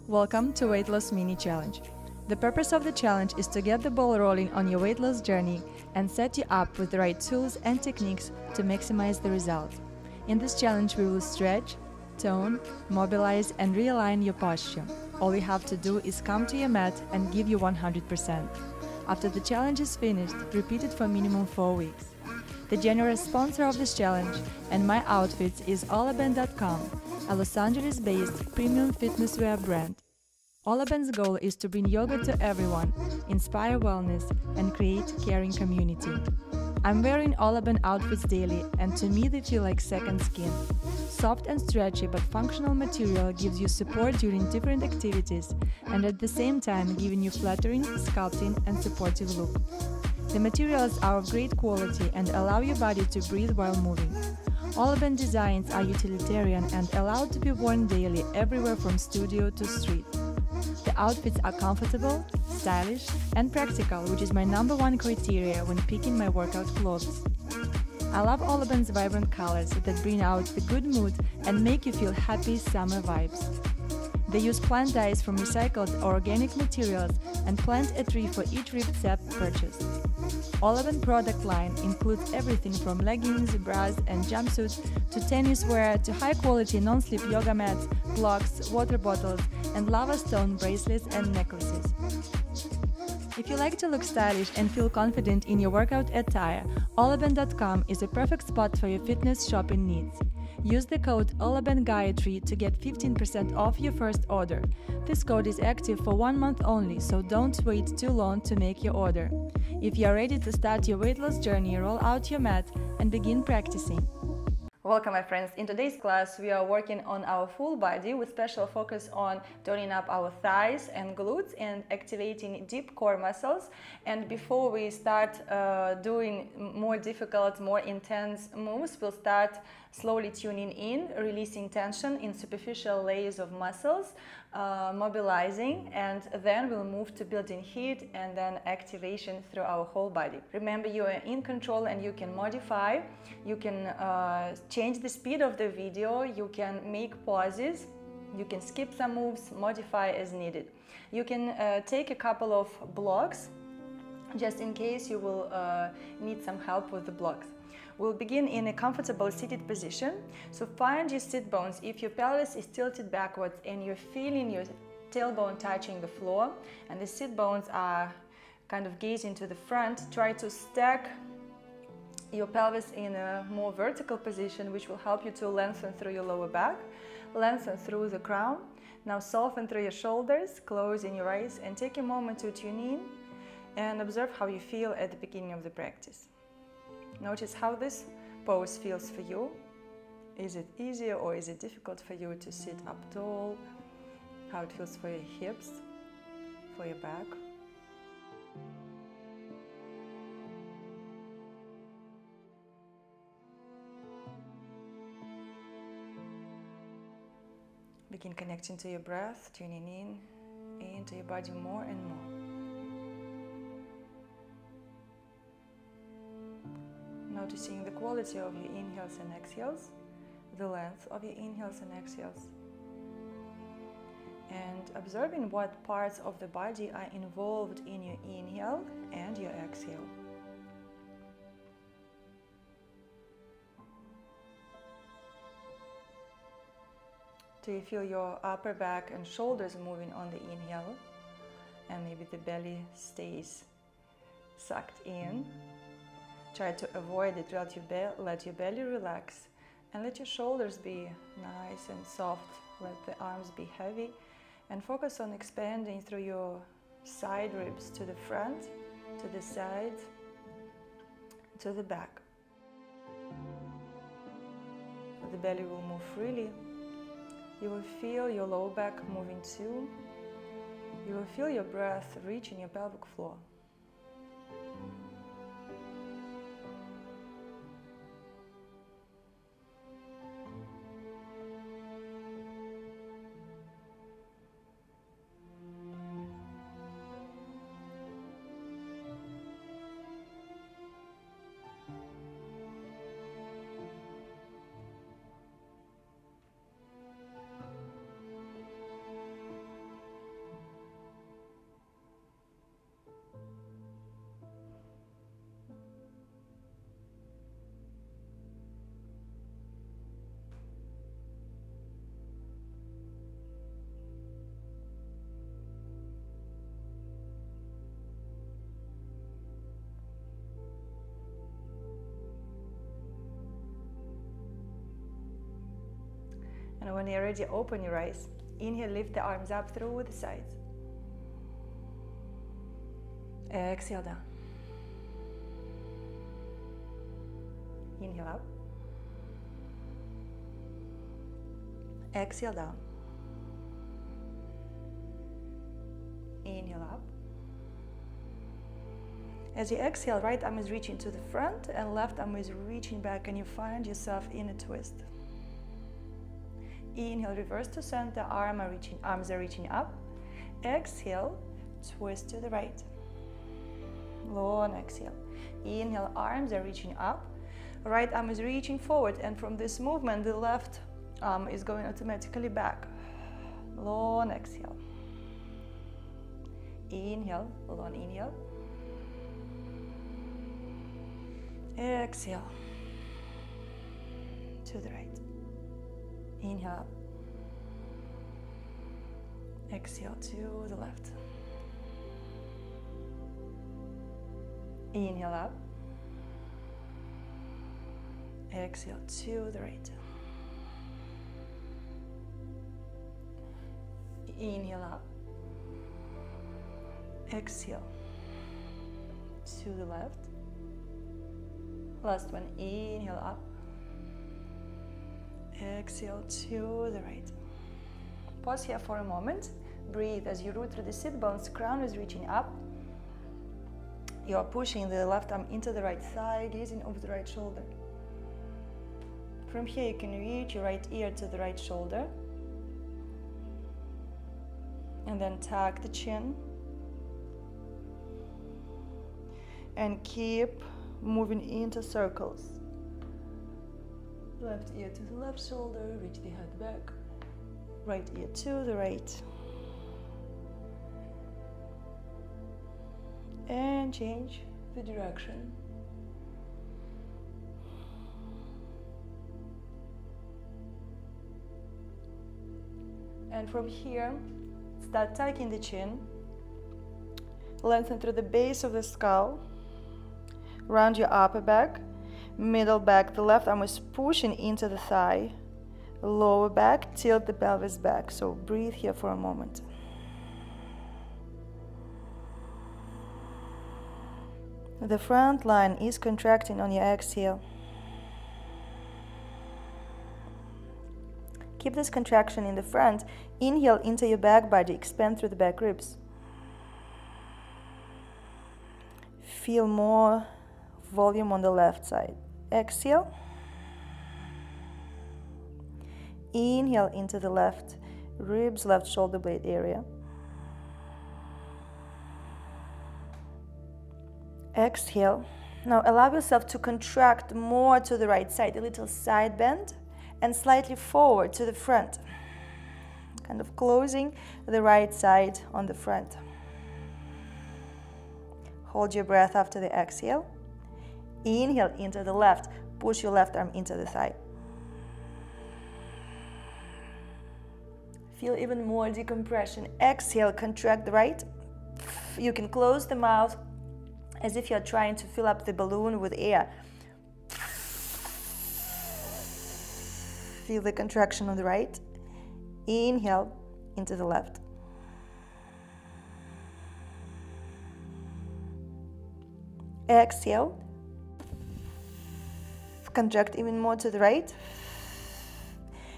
Welcome to Weight Loss Mini Challenge. The purpose of the challenge is to get the ball rolling on your weight loss journey and set you up with the right tools and techniques to maximize the result. In this challenge we will stretch, tone, mobilize and realign your posture. All you have to do is come to your mat and give you 100%. After the challenge is finished, repeat it for minimum 4 weeks. The generous sponsor of this challenge and my outfits is allaband.com, a Los Angeles-based premium fitness wear brand. Allaband's goal is to bring yoga to everyone, inspire wellness, and create a caring community. I'm wearing Allaband outfits daily, and to me they feel like second skin. Soft and stretchy but functional material gives you support during different activities and at the same time giving you flattering, sculpting, and supportive look. The materials are of great quality and allow your body to breathe while moving. Allaband designs are utilitarian and allowed to be worn daily everywhere from studio to street. The outfits are comfortable, stylish, and practical, which is my #1 criteria when picking my workout clothes. I love Allaband's vibrant colors that bring out the good mood and make you feel happy summer vibes. They use plant dyes from recycled or organic materials and plant a tree for each rib set purchased. Allaband product line includes everything from leggings, bras and jumpsuits to tennis wear to high-quality non-slip yoga mats, blocks, water bottles and lava stone bracelets and necklaces. If you like to look stylish and feel confident in your workout attire, allaband.com is a perfect spot for your fitness shopping needs. Use the code Gayatri to get 15% off your first order. This code is active for 1 month only, so don't wait too long to make your order. If you are ready to start your weight loss journey, roll out your mat and begin practicing. Welcome my friends. In today's class we are working on our full body with special focus on toning up our thighs and glutes and activating deep core muscles. And before we start doing more difficult, more intense moves, we'll start slowly tuning in, releasing tension in superficial layers of muscles, mobilizing, and then we'll move to building heat and then activation through our whole body. Remember, you are in control and you can modify, you can change the speed of the video, you can make pauses, you can skip some moves, modify as needed. You can take a couple of blocks just in case you will need some help with the blocks. We'll begin in a comfortable seated position. So find your sit bones. If your pelvis is tilted backwards and you're feeling your tailbone touching the floor and the sit bones are kind of gazing to the front, try to stack your pelvis in a more vertical position, which will help you to lengthen through your lower back, lengthen through the crown. Now soften through your shoulders, closing your eyes and take a moment to tune in and observe how you feel at the beginning of the practice. Notice how this pose feels for you. Is it easier or is it difficult for you to sit up tall? How it feels for your hips, for your back. Begin connecting to your breath, tuning in into your body more and more. Noticing the quality of your inhales and exhales, the length of your inhales and exhales, and observing what parts of the body are involved in your inhale and your exhale. Do you feel your upper back and shoulders moving on the inhale, and maybe the belly stays sucked in? Try to avoid it, let your belly relax and let your shoulders be nice and soft, let the arms be heavy and focus on expanding through your side ribs to the front, to the side, to the back. The belly will move freely. You will feel your lower back moving too. You will feel your breath reaching your pelvic floor. And when you're ready, open your eyes. Inhale, lift the arms up through the sides. Exhale down. Inhale up. Exhale down. Inhale up. As you exhale, right arm is reaching to the front and left arm is reaching back, and you find yourself in a twist. Inhale, reverse to center, arms are reaching up. Exhale, twist to the right. Long exhale. Inhale, arms are reaching up. Right arm is reaching forward, and from this movement, the left arm is going automatically back. Long exhale. Inhale, long inhale. Exhale to the right. Inhale up. Exhale to the left. Inhale up. Exhale to the right. Inhale up. Exhale to the left. Last one. Inhale up. Exhale to the right. Pause here for a moment. Breathe as you root through the sit bones. Crown is reaching up. You are pushing the left arm into the right thigh, gazing over the right shoulder. From here, you can reach your right ear to the right shoulder. And then tuck the chin. And keep moving into circles. Left ear to the left shoulder, reach the head back. Right ear to the right. And change the direction. And from here, start tucking the chin. Lengthen through the base of the skull. Round your upper back. Middle back, the left arm is pushing into the thigh. Lower back, tilt the pelvis back. So breathe here for a moment. The front line is contracting on your exhale. Keep this contraction in the front. Inhale into your back body, expand through the back ribs. Feel more volume on the left side. Exhale. Inhale into the left ribs, left shoulder blade area. Exhale. Now allow yourself to contract more to the right side, a little side bend, and slightly forward to the front. Kind of closing the right side on the front. Hold your breath after the exhale. Inhale into the left. Push your left arm into the thigh. Feel even more decompression. Exhale, contract the right. You can close the mouth as if you're trying to fill up the balloon with air. Feel the contraction on the right. Inhale into the left. Exhale. Contract even more to the right.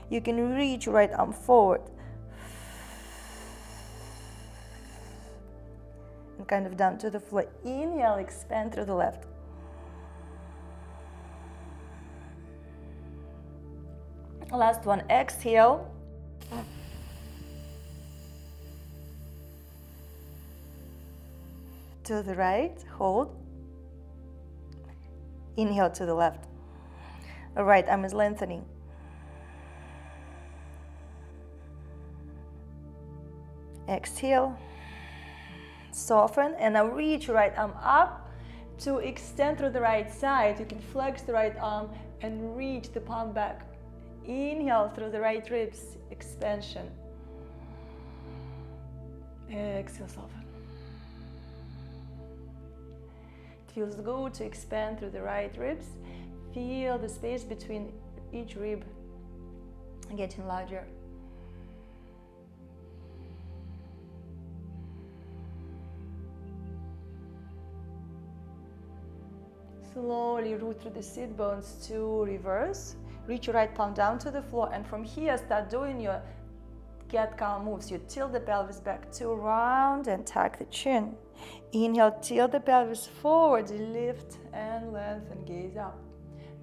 You can reach your right arm forward. And kind of down to the floor. Inhale, expand through the left. Last one, exhale. To the right, hold. Inhale to the left. Right arm is lengthening. Exhale. Soften, and now reach your right arm up to extend through the right side. You can flex the right arm and reach the palm back. Inhale through the right ribs, expansion. Exhale, soften. It feels good to expand through the right ribs. Feel the space between each rib. getting larger. Slowly root through the sit bones to reverse. Reach your right palm down to the floor, and from here start doing your get calm moves. You tilt the pelvis back to round and tuck the chin. Inhale, tilt the pelvis forward, lift and lengthen, gaze up.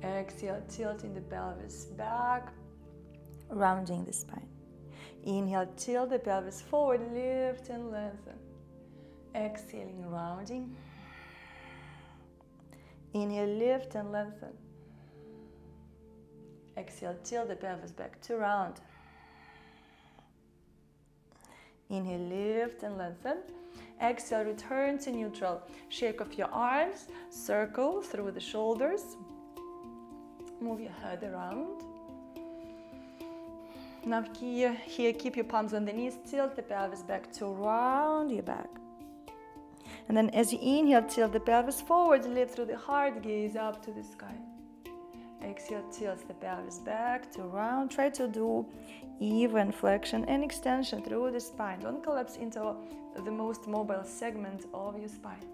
Exhale, tilting the pelvis back, rounding the spine. Inhale, tilt the pelvis forward, lift and lengthen. Exhaling, rounding. Inhale, lift and lengthen. Exhale, tilt the pelvis back to round. Inhale, lift and lengthen. Exhale, return to neutral. Shake off your arms, circle through the shoulders. Move your head around. Now here, keep your palms on the knees, tilt the pelvis back to round your back. And then as you inhale, tilt the pelvis forward, lift through the heart, gaze up to the sky. Exhale, tilt the pelvis back to round. Try to do even flexion and extension through the spine. Don't collapse into the most mobile segment of your spine.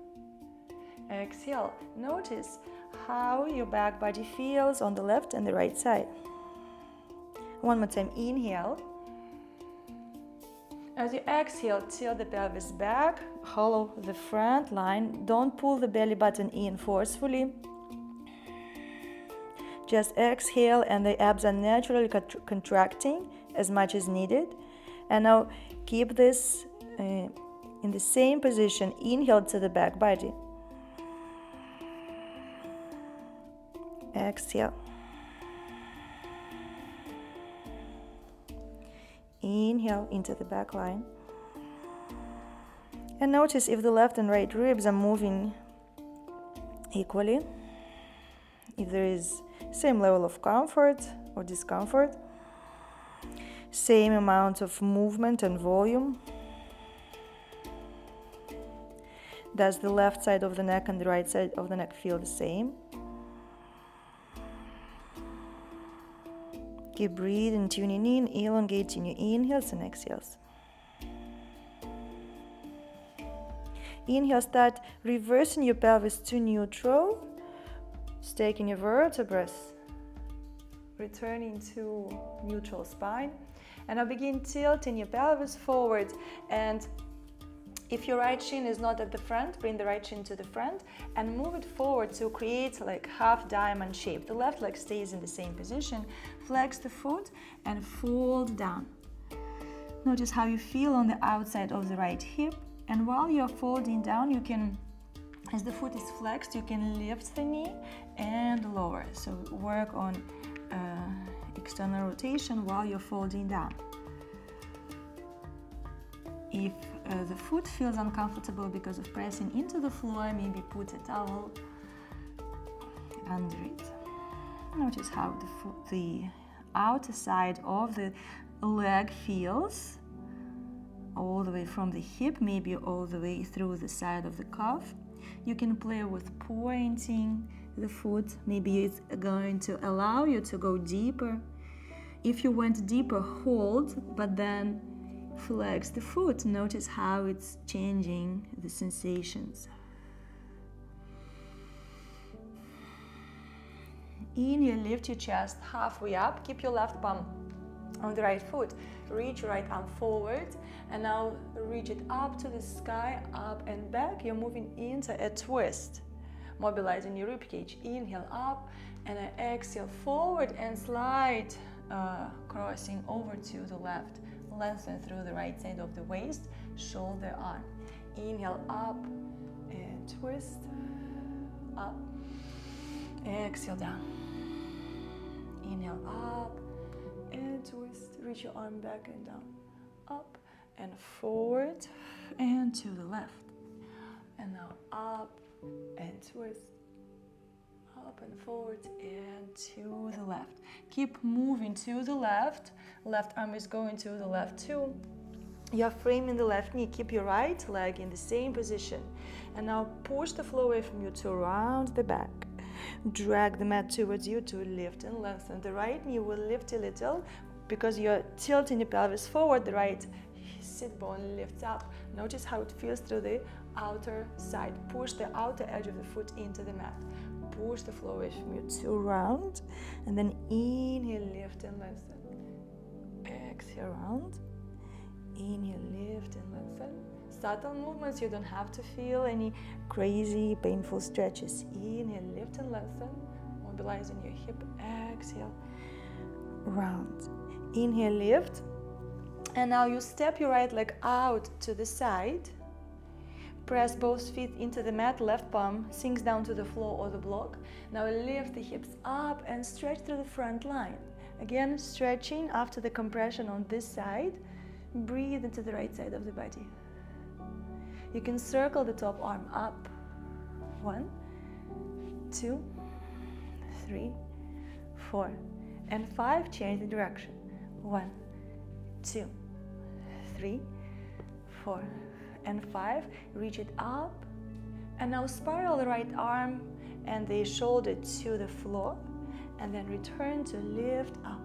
Exhale, notice how your back body feels on the left and the right side. One more time, inhale. As you exhale, tilt the pelvis back, hollow the front line. Don't pull the belly button in forcefully. Just exhale, and the abs are naturally contracting as much as needed. And now keep this in the same position. Inhale to the back body. Exhale. Inhale into the back line. And notice if the left and right ribs are moving equally. If there is same level of comfort or discomfort. Same amount of movement and volume. Does the left side of the neck and the right side of the neck feel the same? Keep breathing, tuning in, elongating your inhales and exhales. Inhale, start reversing your pelvis to neutral, staking your vertebrae, returning to neutral spine. And now begin tilting your pelvis forward, and if your right shin is not at the front, bring the right shin to the front and move it forward to create like half diamond shape. The left leg stays in the same position. Flex the foot and fold down. Notice how you feel on the outside of the right hip. And while you're folding down, you can, as the foot is flexed, you can lift the knee and lower. So work on external rotation while you're folding down. If the foot feels uncomfortable because of pressing into the floor, maybe put a towel under it. Notice how the outer side of the leg feels, all the way from the hip, maybe all the way through the side of the calf. You can play with pointing the foot. Maybe it's going to allow you to go deeper. If you went deeper, hold, but then flex the foot. Notice how it's changing the sensations. Inhale, lift your chest halfway up. Keep your left palm on the right foot. Reach your right arm forward, and now reach it up to the sky, up and back. You're moving into a twist, mobilizing your ribcage. Inhale up, and exhale forward and slide, crossing over to the left. Lengthen through the right side of the waist, shoulder arm. Inhale up and twist, up. Exhale down. Inhale up and twist. Reach your arm back and down. Up and forward and to the left. And now up and twist. Up and forward and to the left. Keep moving to the left. Left arm is going to the left too. You're framing the left knee. Keep your right leg in the same position. And now push the floor away from you to round the back. Drag the mat towards you to lift and lengthen. The right knee will lift a little. because you're tilting the pelvis forward, the right sit bone lifts up. Notice how it feels through the outer side. Push the outer edge of the foot into the mat. Push the floor away from you to round, and then inhale, lift and lengthen. Exhale, round. Inhale, lift and lengthen. Subtle movements, you don't have to feel any crazy painful stretches. Inhale, lift and lengthen, mobilizing your hip. Exhale, round. Inhale, lift, and now you step your right leg out to the side. Press both feet into the mat, left palm sinks down to the floor or the block. Now lift the hips up and stretch through the front line. Again, stretching after the compression on this side. Breathe into the right side of the body. You can circle the top arm up. 1, 2, 3, 4, and 5. Change the direction. 1, 2, 3, 4, and 5. Reach it up, and now spiral the right arm and the shoulder to the floor, and then return to lift up.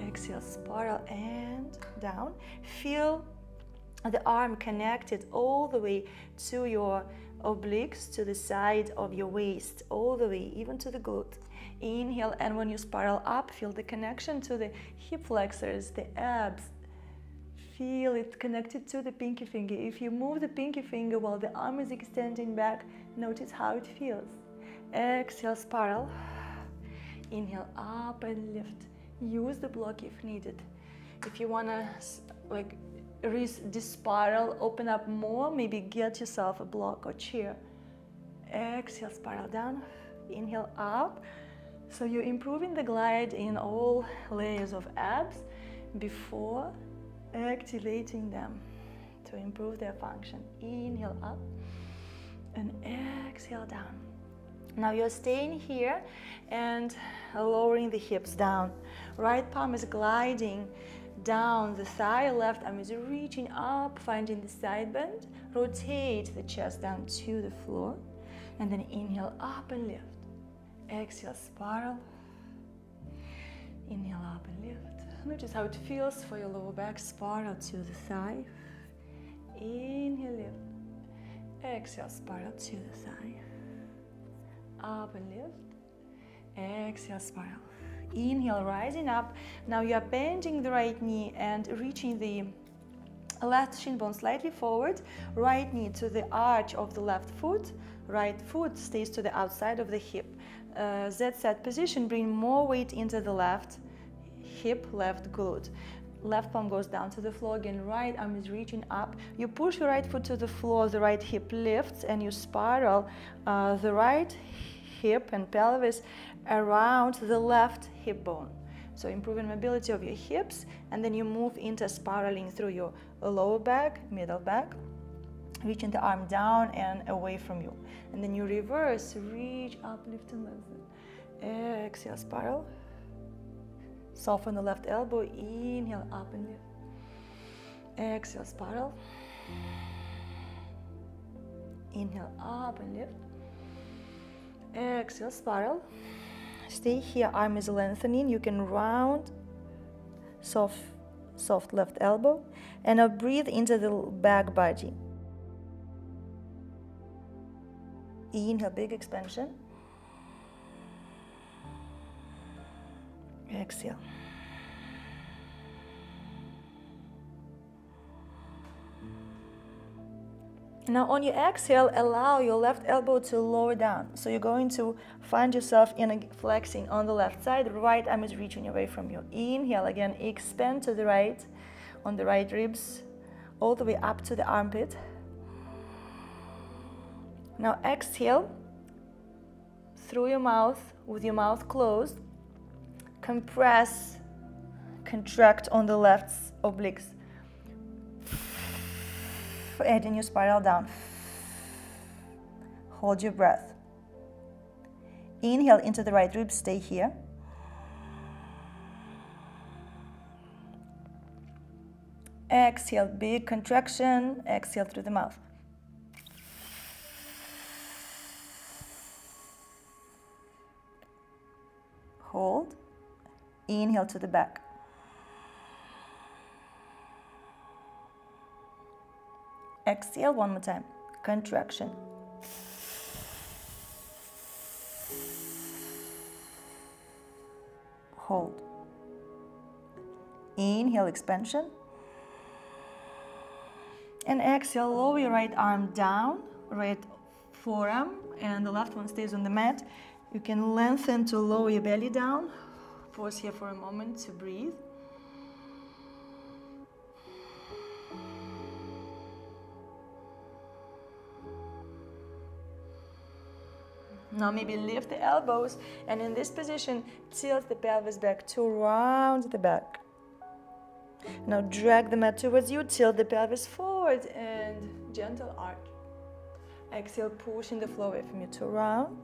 Exhale, spiral and down. Feel the arm connected all the way to your obliques, to the side of your waist, all the way, even to the glute. Inhale, and when you spiral up, feel the connection to the hip flexors, the abs. Feel it connected to the pinky finger. If you move the pinky finger while the arm is extending back, notice how it feels. Exhale, spiral. Inhale, up and lift. Use the block if needed. If you want to like this spiral, open up more, maybe get yourself a block or chair. Exhale, spiral down. Inhale, up. So you're improving the glide in all layers of abs before activating them to improve their function. Inhale up and exhale down. Now you're staying here and lowering the hips down. Right palm is gliding down the thigh, left arm is reaching up, finding the side bend. Rotate the chest down to the floor, and then inhale up and lift. Exhale, spiral. Inhale up and lift. Notice how it feels for your lower back. Spiral to the thigh. Inhale, lift. Exhale, spiral to the thigh. Up and lift. Exhale, spiral. Inhale, rising up. Now you are bending the right knee and reaching the left shin bone slightly forward. Right knee to the arch of the left foot. Right foot stays to the outside of the hip. Z-set position, bring more weight into the left hip, left glute. Left palm goes down to the floor again, right arm is reaching up. You push your right foot to the floor, the right hip lifts, and you spiral the right hip and pelvis around the left hip bone. So improving mobility of your hips, and then you move into spiraling through your lower back, middle back, reaching the arm down and away from you. And then you reverse, reach up, lift and lengthen. Exhale, spiral. Soften the left elbow, inhale, up and lift. Exhale, spiral. Inhale, up and lift. Exhale, spiral. Stay here, arm is lengthening. You can round, soft left elbow, and now breathe into the back body. Inhale, big expansion. Exhale. Now on your exhale, allow your left elbow to lower down. So you're going to find yourself in a flexing on the left side. Right arm is reaching away from you. Inhale again, expand to the right, on the right ribs, all the way up to the armpit. Now exhale through your mouth, with your mouth closed. Compress, contract on the left obliques. Adding your spiral down. Hold your breath. Inhale into the right ribs, stay here. Exhale, big contraction, exhale through the mouth. Hold. Inhale to the back. Exhale one more time. Contraction. Hold. Inhale, expansion. And exhale, lower your right arm down, right forearm, and the left one stays on the mat. You can lengthen to lower your belly down. Pause here for a moment to breathe. Now maybe lift the elbows, and in this position, tilt the pelvis back to round the back. Now drag the mat towards you, tilt the pelvis forward, and gentle arch. Exhale, pushing the floor away from you to round.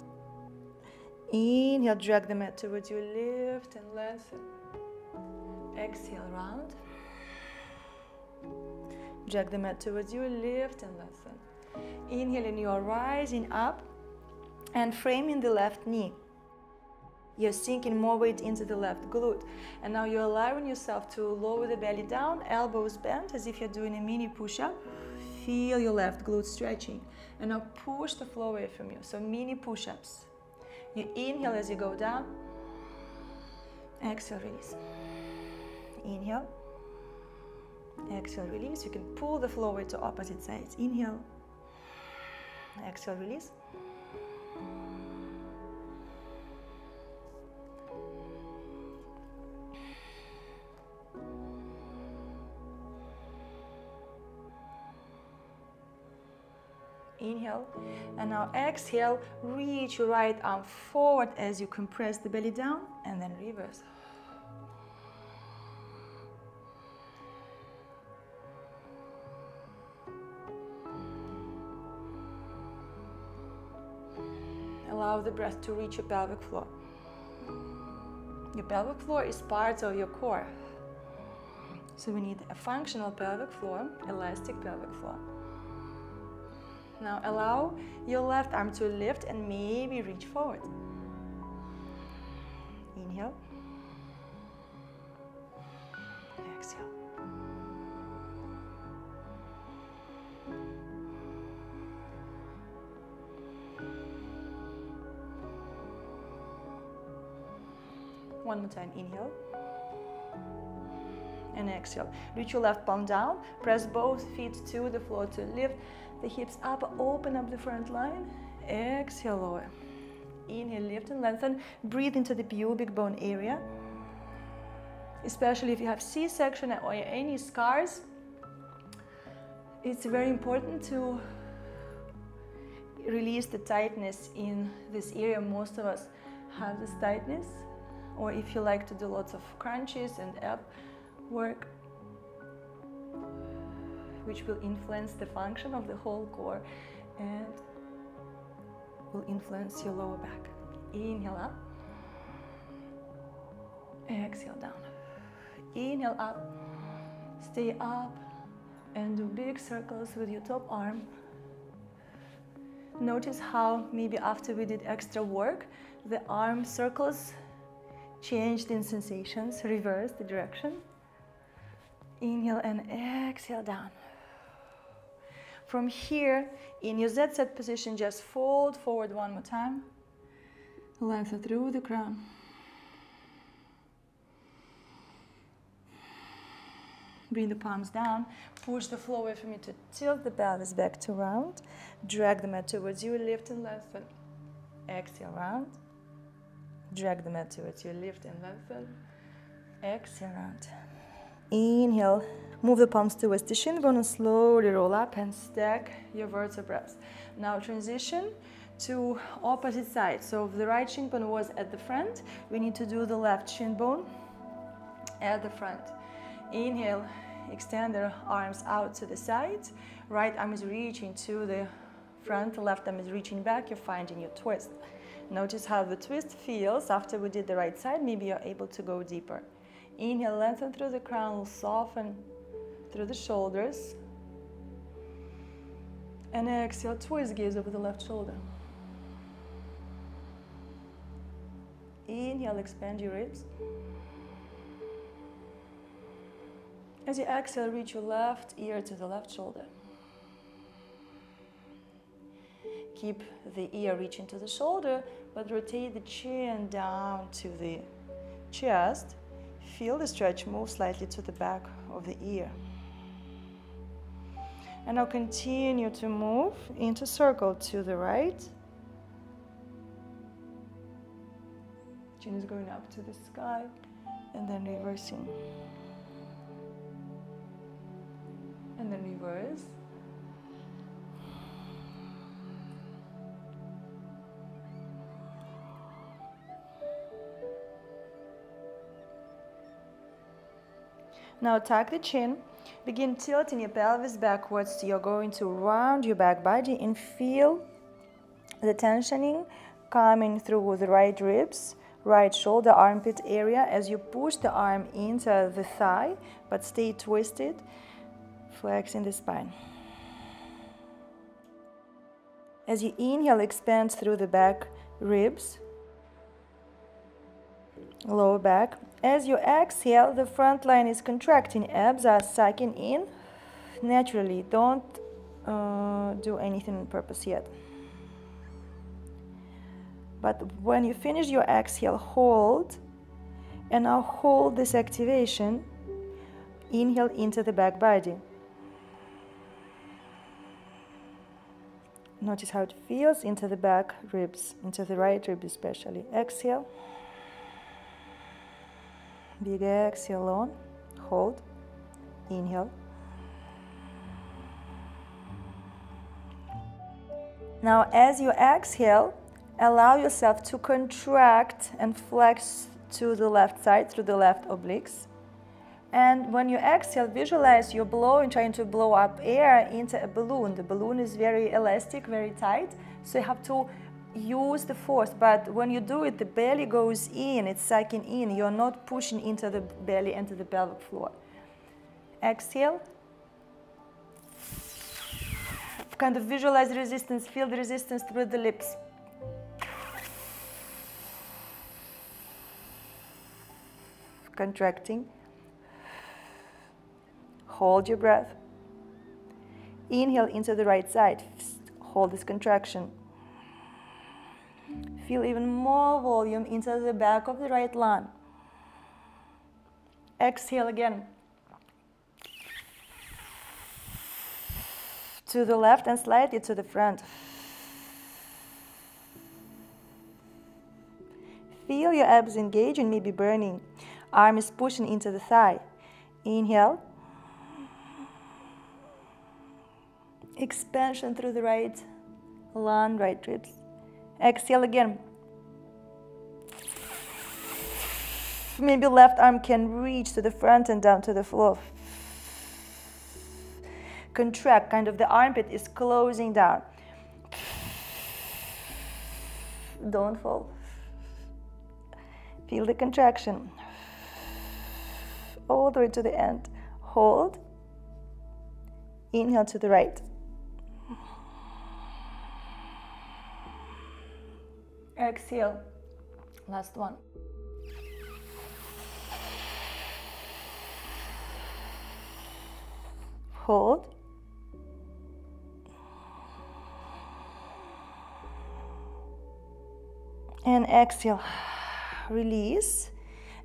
Inhale, drag the mat towards you, lift and lengthen. Exhale, round. Drag the mat towards you, lift and lengthen. Inhale, and you are rising up and framing the left knee. You're sinking more weight into the left glute. And now you're allowing yourself to lower the belly down, elbows bent as if you're doing a mini push-up. Feel your left glute stretching. And now push the floor away from you. So mini push-ups. You inhale as you go down. Exhale, release. Inhale. Exhale, release. You can pull the floor away to opposite sides. Inhale. Exhale, release. Inhale, and now exhale, reach your right arm forward as you compress the belly down, and then reverse. Allow the breath to reach your pelvic floor. Your pelvic floor is part of your core. So we need a functional pelvic floor, elastic pelvic floor. Now allow your left arm to lift and maybe reach forward. Inhale. Exhale. One more time, inhale. And exhale. Reach your left palm down, press both feet to the floor to lift the hips up, open up the front line. Exhale, lower. Inhale, lift and lengthen. Breathe into the pubic bone area. Especially if you have C-section or any scars, it's very important to release the tightness in this area. Most of us have this tightness. Or if you like to do lots of crunches and ab work, which will influence the function of the whole core and will influence your lower back. Inhale up. Exhale down. Inhale up. Stay up and do big circles with your top arm. Notice how maybe after we did extra work, the arm circles changed in sensations, reverse the direction. Inhale and exhale down. From here, in your Z-set position, just fold forward one more time. Lengthen through the crown. Bring the palms down. Push the floor away from you to tilt the pelvis back to round. Drag the mat towards you, lift and lengthen. Exhale, round. Drag the mat towards you, lift and lengthen. Exhale, round. Inhale, move the palms towards the shin bone and slowly roll up and stack your vertebrae. Now transition to opposite side. So if the right shin bone was at the front, we need to do the left shin bone at the front. Inhale, extend the arms out to the sides. Right arm is reaching to the front, the left arm is reaching back. You're finding your twist. Notice how the twist feels after we did the right side. Maybe you're able to go deeper. Inhale, lengthen through the crown, soften through the shoulders. And exhale, twist gaze over the left shoulder. Inhale, expand your ribs. As you exhale, reach your left ear to the left shoulder. Keep the ear reaching to the shoulder, but rotate the chin down to the chest. Feel the stretch, move slightly to the back of the ear. And now continue to move into circle to the right. Chin is going up to the sky, and then reversing. And then reverse. Now tuck the chin. Begin tilting your pelvis backwards. So you're going to round your back body and feel the tensioning coming through the right ribs, right shoulder, armpit area as you push the arm into the thigh, but stay twisted, flexing the spine. As you inhale, expand through the back ribs, lower back. As you exhale, the front line is contracting, abs are sucking in naturally. Don't do anything on purpose yet. But when you finish your exhale, hold, and now hold this activation. Inhale into the back body. Notice how it feels into the back ribs, into the right rib especially. Exhale. Big exhale on, hold, inhale. Now as you exhale, allow yourself to contract and flex to the left side through the left obliques. And when you exhale, visualize you're blowing, trying to blow up air into a balloon. The balloon is very elastic, very tight, so you have to use the force, but when you do it, the belly goes in, it's sucking in. You're not pushing into the belly, into the pelvic floor. Exhale. Kind of visualize the resistance, feel the resistance through the lips. Contracting. Hold your breath. Inhale into the right side. Hold this contraction. Feel even more volume into the back of the right lung. Exhale again. To the left and slightly to the front. Feel your abs engaging, maybe burning. Arm is pushing into the thigh. Inhale. Expansion through the right lung, right ribs. Exhale again. Maybe left arm can reach to the front and down to the floor. Contract, kind of the armpit is closing down. Don't fall. Feel the contraction. All the way to the end. Hold. Inhale to the right. Exhale. Last one. Hold. And exhale. Release.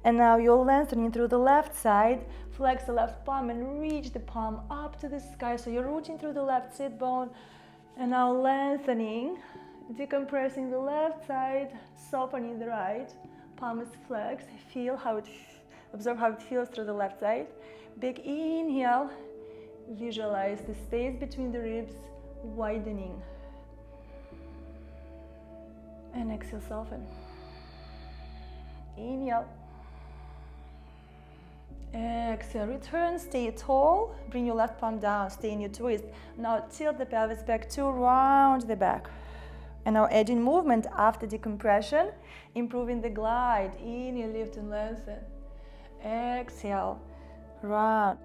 And now you're lengthening through the left side. Flex the left palm and reach the palm up to the sky. So you're rooting through the left sit bone. And now lengthening. Decompressing the left side, softening the right. Palm is flexed. Feel how it, observe how it feels through the left side. Big inhale. Visualize the space between the ribs widening. And exhale, soften. Inhale. Exhale, return, stay tall. Bring your left palm down, stay in your twist. Now tilt the pelvis back to round the back. And now adding movement after decompression, improving the glide. Inhale, lift and lengthen. Exhale, round.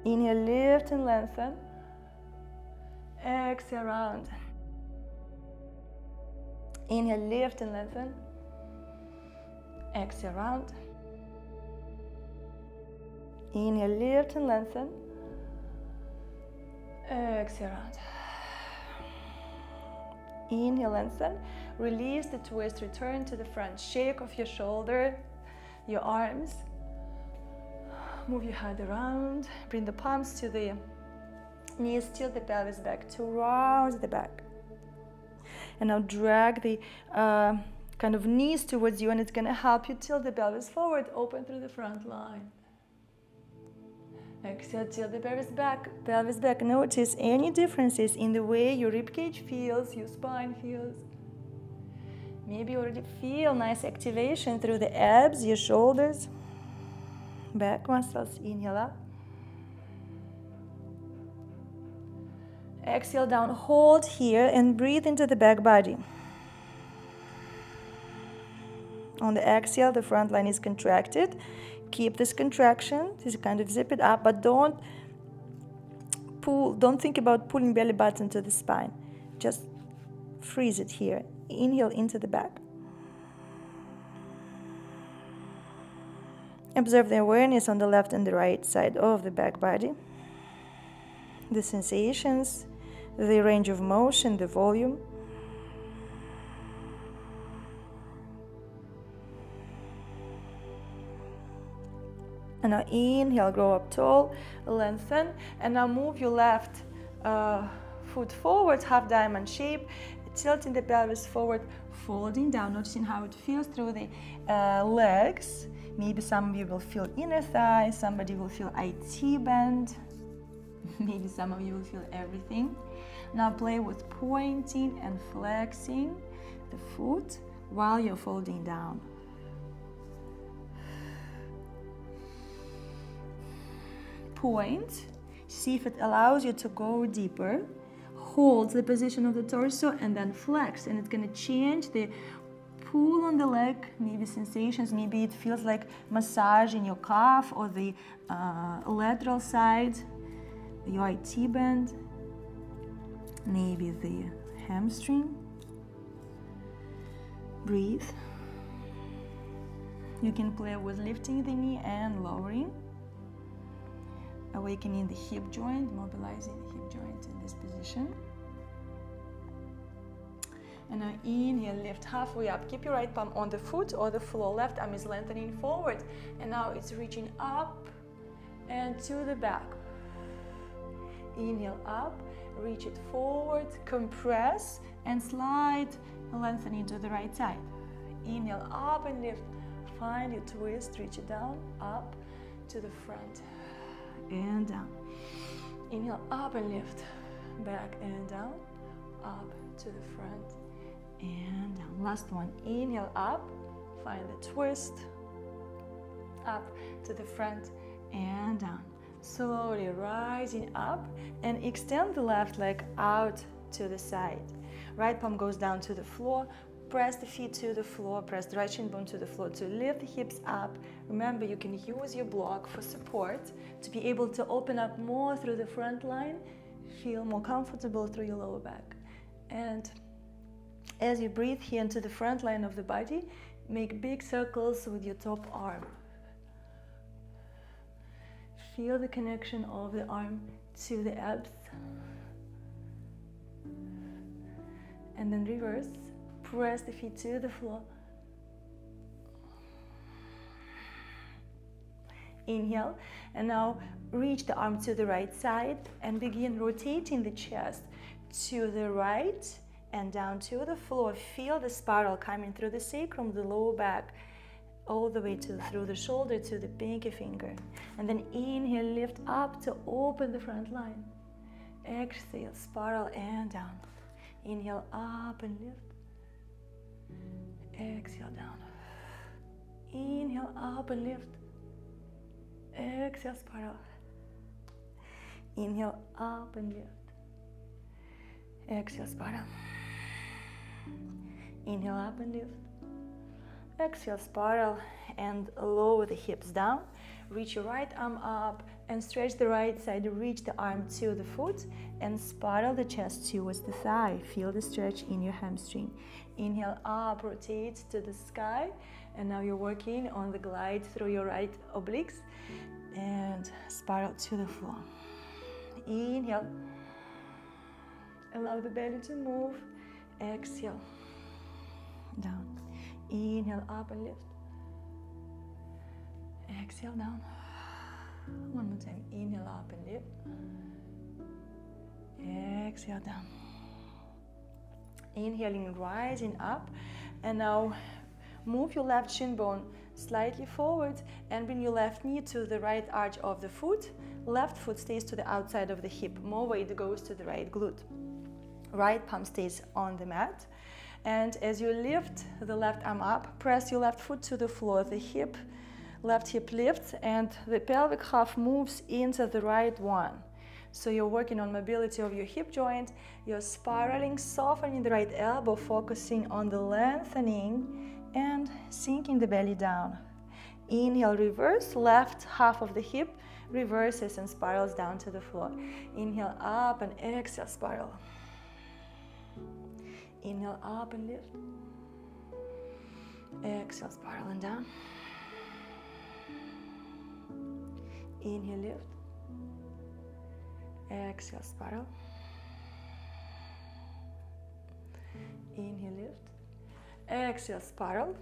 Inhale, lift and lengthen. Exhale, round. Inhale, lift and lengthen. Exhale, round. Inhale, lift and lengthen. Exhale, round. Inhale, lengthen. Release the twist, return to the front. Shake off your shoulder, your arms. Move your head around. Bring the palms to the knees, tilt the pelvis back towards the back. And now drag the kind of knees towards you, and it's going to help you tilt the pelvis forward, open through the front line. Exhale, tilt the pelvis back, pelvis back. Notice any differences in the way your ribcage feels, your spine feels. Maybe you already feel nice activation through the abs, your shoulders, back muscles. Inhale up. Exhale down, hold here and breathe into the back body. On the exhale, the front line is contracted. Keep this contraction, just kind of zip it up, but don't pull, don't think about pulling belly button to the spine. Just freeze it here. Inhale into the back. Observe the awareness on the left and the right side of the back body. The sensations, the range of motion, the volume. And now inhale, grow up tall, lengthen, and now move your left foot forward, half diamond shape, tilting the pelvis forward, folding down, noticing how it feels through the legs. Maybe some of you will feel inner thigh, somebody will feel IT bend, maybe some of you will feel everything. Now play with pointing and flexing the foot while you're folding down. Point, see if it allows you to go deeper. Hold the position of the torso and then flex, and it's going to change the pull on the leg, maybe sensations, maybe it feels like massage in your calf or the lateral side, your IT band, maybe the hamstring. Breathe. You can play with lifting the knee and lowering. Awakening the hip joint, mobilizing the hip joint in this position. And now inhale, lift halfway up. Keep your right palm on the foot or the floor. Left arm is lengthening forward. And now it's reaching up and to the back. Inhale up, reach it forward, compress and slide, lengthening to the right side. Inhale up and lift. Find your twist, reach it down, up to the front and down. Inhale up and lift, back and down, up to the front and down. Last one. Inhale up, find the twist, up to the front and down. Slowly rising up and extend the left leg out to the side. Right palm goes down to the floor. Press the feet to the floor, press the right shin bone to the floor to lift the hips up. Remember, you can use your block for support to be able to open up more through the front line, feel more comfortable through your lower back. And as you breathe here into the front line of the body, make big circles with your top arm. Feel the connection of the arm to the abs. And then reverse. Press the feet to the floor. Inhale, and now reach the arm to the right side and begin rotating the chest to the right and down to the floor. Feel the spiral coming through the sacrum, the lower back, all the way through the shoulder to the pinky finger. And then inhale, lift up to open the front line. Exhale, spiral and down. Inhale, up and lift. Exhale, down. Inhale, up and lift. Exhale, spiral. Inhale, up and lift. Exhale, spiral. Inhale, up and lift. Exhale, spiral and lower the hips down. Reach your right arm up and stretch the right side. Reach the arm to the foot and spiral the chest towards the thigh. Feel the stretch in your hamstring. Inhale up, rotate to the sky. And now you're working on the glide through your right obliques and spiral to the floor. Inhale. Allow the belly to move. Exhale, down. Inhale, up and lift. Exhale, down. One more time. Inhale, up and lift. Exhale, down. Inhaling, rising up. And now move your left shin bone slightly forward and bring your left knee to the right arch of the foot. Left foot stays to the outside of the hip. More weight goes to the right glute. Right palm stays on the mat. And as you lift the left arm up, press your left foot to the floor. The left hip lifts and the pelvic half moves into the right one. So you're working on mobility of your hip joint. You're spiraling, softening the right elbow, focusing on the lengthening and sinking the belly down. Inhale, reverse, left half of the hip reverses and spirals down to the floor. Inhale, up and exhale, spiral. Inhale, up and lift. Exhale, spiraling down. Inhale, lift. Exhale, spiral. Inhale, lift. Exhale, spiral.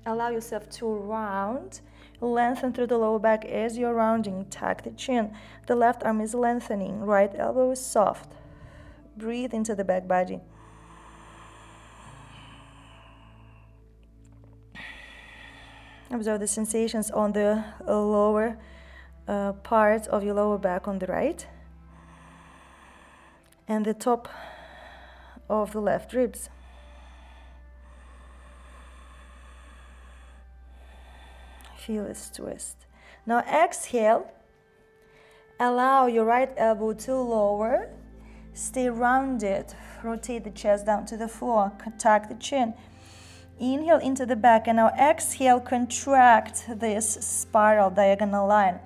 Allow yourself to round. Lengthen through the lower back as you're rounding. Tuck the chin. The left arm is lengthening. Right elbow is soft. Breathe into the back body. Observe the sensations on the lower part of your lower back on the right and the top of the left ribs. Feel this twist. Now exhale. Allow your right elbow to lower. Stay rounded. Rotate the chest down to the floor. Tuck the chin. Inhale into the back and now exhale, contract this spiral diagonal line.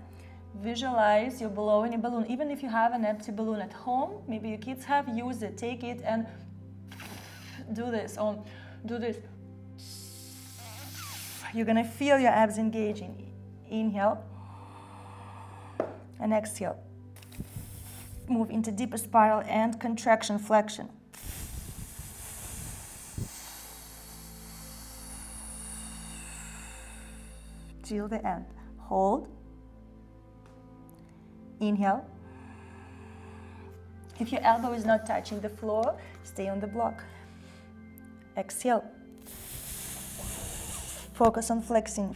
Visualize you're blowing a balloon. Even if you have an empty balloon at home, maybe your kids have, use it. Take it and do this. Do this. You're gonna feel your abs engaging. Inhale and exhale. Move into deeper spiral and contraction, flexion. Till the end. Hold. Inhale. If your elbow is not touching the floor, stay on the block. Exhale. Focus on flexing.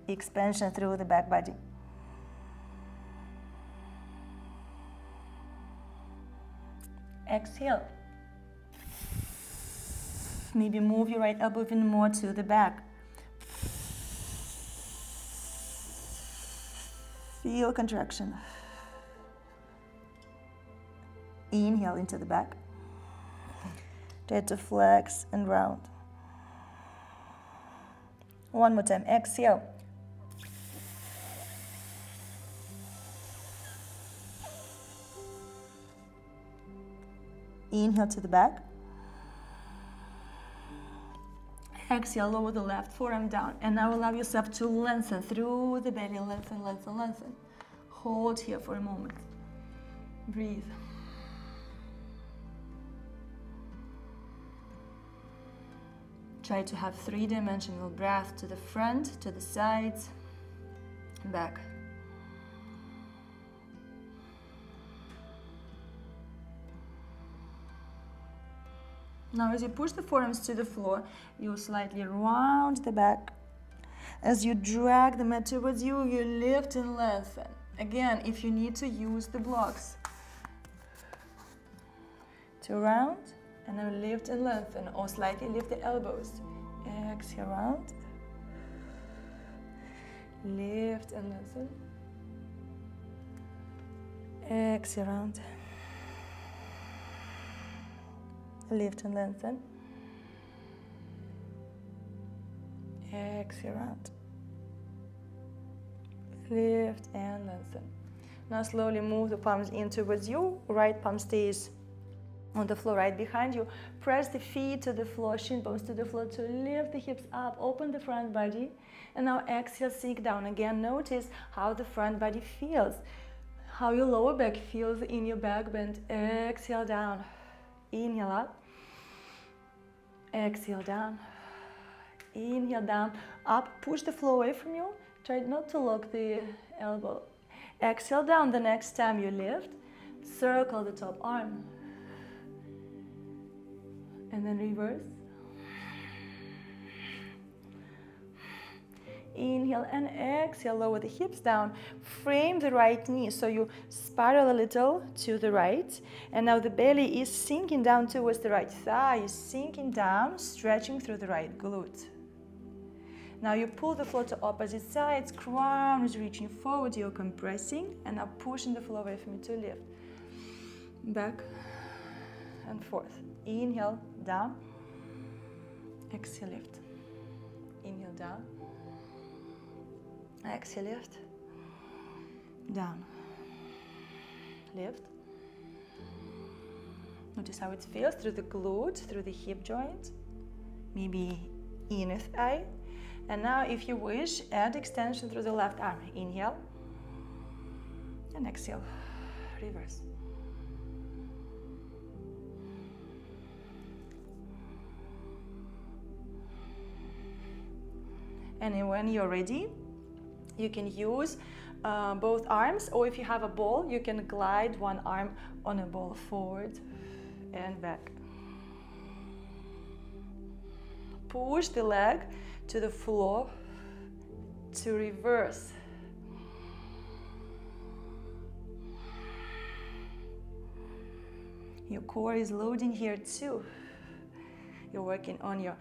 Expansion through the back body. Exhale. Maybe move your right elbow even more to the back. Feel contraction. Inhale into the back. Try to flex and round. One more time. Exhale. Inhale to the back. Exhale, lower the left forearm down. And now allow yourself to lengthen through the belly. Lengthen, lengthen, lengthen. Hold here for a moment. Breathe. Try to have three-dimensional breath to the front, to the sides, back. Now as you push the forearms to the floor, you slightly round the back. As you drag the mat towards you, you lift and lengthen. Again, if you need to use the blocks. To round, and now lift and lengthen, or slightly lift the elbows. Exhale, round. Lift and lengthen. Exhale, round. Lift and lengthen. Exhale, round. Lift and lengthen. Now slowly move the palms in towards you. Right palm stays on the floor right behind you. Press the feet to the floor, shin bones to the floor to lift the hips up. Open the front body. And now exhale, sink down. Again, notice how the front body feels. how your lower back feels in your back bend. Exhale down. Inhale up. Exhale down. Inhale down. Up. Push the floor away from you. Try not to lock the elbow. Exhale down. The next time you lift, circle the top arm. And then reverse. Inhale and exhale, lower the hips down. Frame the right knee, so you spiral a little to the right. And now the belly is sinking down towards the right thigh, is sinking down, stretching through the right glute. Now you pull the floor to opposite sides, crown is reaching forward, you're compressing, and now pushing the floor away from you to lift. Back and forth. Inhale, down. Exhale, lift. Inhale, down. Exhale, lift. Down. Lift. Notice how it feels through the glutes, through the hip joint, maybe inner thigh. And now, if you wish, add extension through the left arm. Inhale and exhale. Reverse. And when you're ready, you can use both arms, or if you have a ball, you can glide one arm on a ball forward and back. Push the leg to the floor to reverse. Your core is loading here too. You're working on your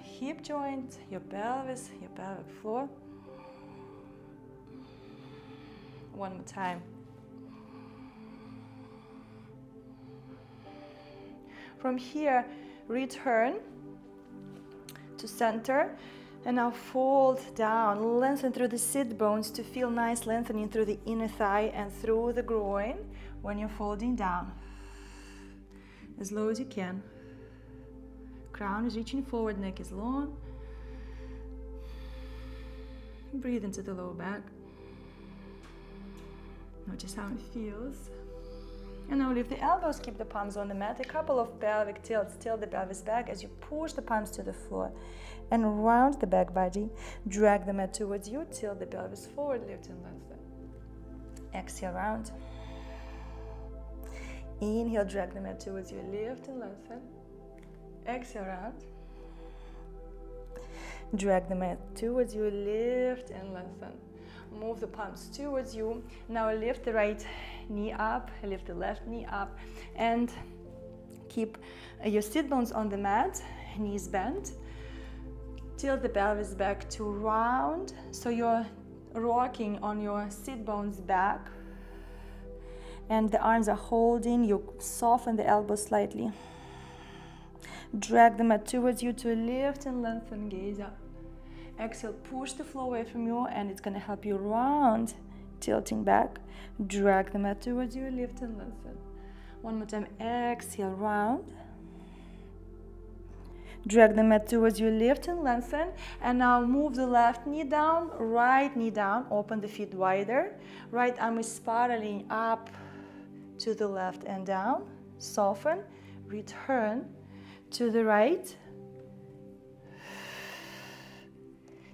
hip joint, your pelvis, your pelvic floor. One more time. From here, return to center, and now fold down, lengthen through the sit bones to feel nice lengthening through the inner thigh and through the groin when you're folding down. As low as you can. Crown is reaching forward, neck is long. Breathe into the lower back. Notice how it feels. And now lift the elbows, keep the palms on the mat. A couple of pelvic tilts, tilt the pelvis back as you push the palms to the floor. And round the back body, drag the mat towards you, tilt the pelvis forward, lift and lengthen. Exhale, round. Inhale, drag the mat towards you, lift and lengthen. Exhale, round. Drag the mat towards you, lift and lengthen. Move the palms towards you. Now lift the right knee up, lift the left knee up, and keep your sit bones on the mat, knees bent. Tilt the pelvis back to round, so you're rocking on your sit bones back, and the arms are holding. You soften the elbows slightly. Drag the mat towards you to lift and lengthen, gaze up. Exhale, push the floor away from you, and it's going to help you round, tilting back. Drag the mat towards you, lift and lengthen. One more time, exhale, round. Drag the mat towards you, lift and lengthen. And now move the left knee down, right knee down, open the feet wider. Right arm is spiraling up to the left and down. Soften, return to the right.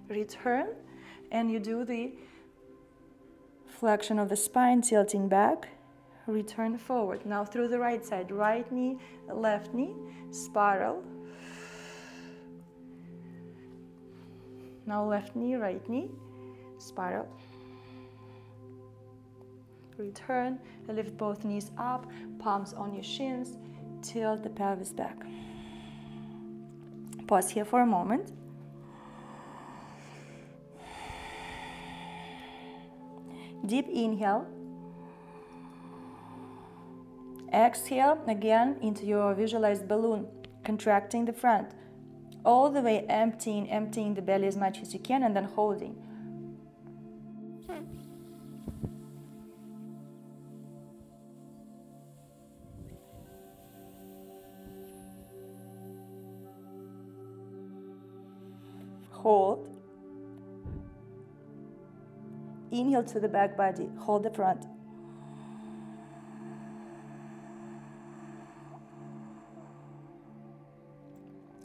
Return, and you do the flexion of the spine, tilting back, return forward. Now through the right side, right knee, left knee, spiral. Now left knee, right knee, spiral. Return, lift both knees up, palms on your shins, tilt the pelvis back. Pause here for a moment. Deep inhale. Exhale again into your visualized balloon, contracting the front. All the way emptying the belly as much as you can, and then holding. Hold. Inhale to the back body, hold the front.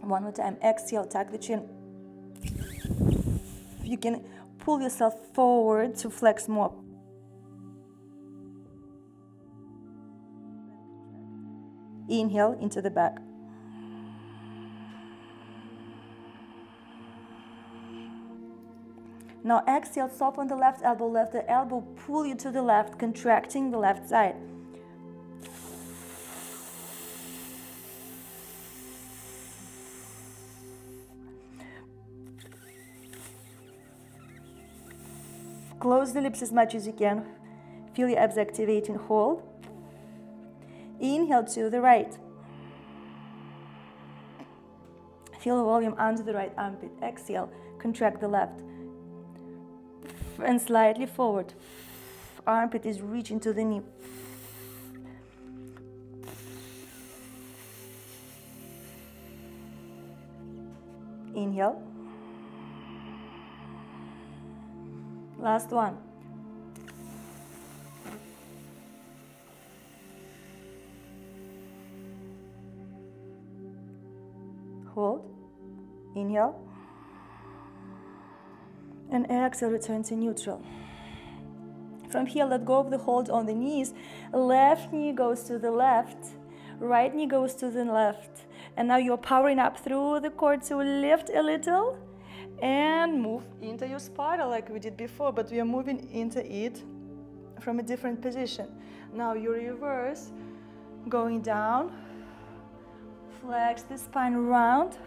One more time. Exhale, tuck the chin. You can pull yourself forward to flex more. Inhale into the back. Now exhale, soften the left elbow, let the elbow pull you to the left, contracting the left side. Close the lips as much as you can. Feel your abs activating. Hold. Inhale to the right. Feel the volume under the right armpit. Exhale, contract the left. And slightly forward. Armpit is reaching to the knee. Inhale. Last one. Hold. Inhale. And exhale, return to neutral. From here, let go of the hold on the knees. Left knee goes to the left. Right knee goes to the left. And now you're powering up through the core to lift a little and move into your spiral like we did before, but we are moving into it from a different position. Now you reverse, going down, flex the spine round,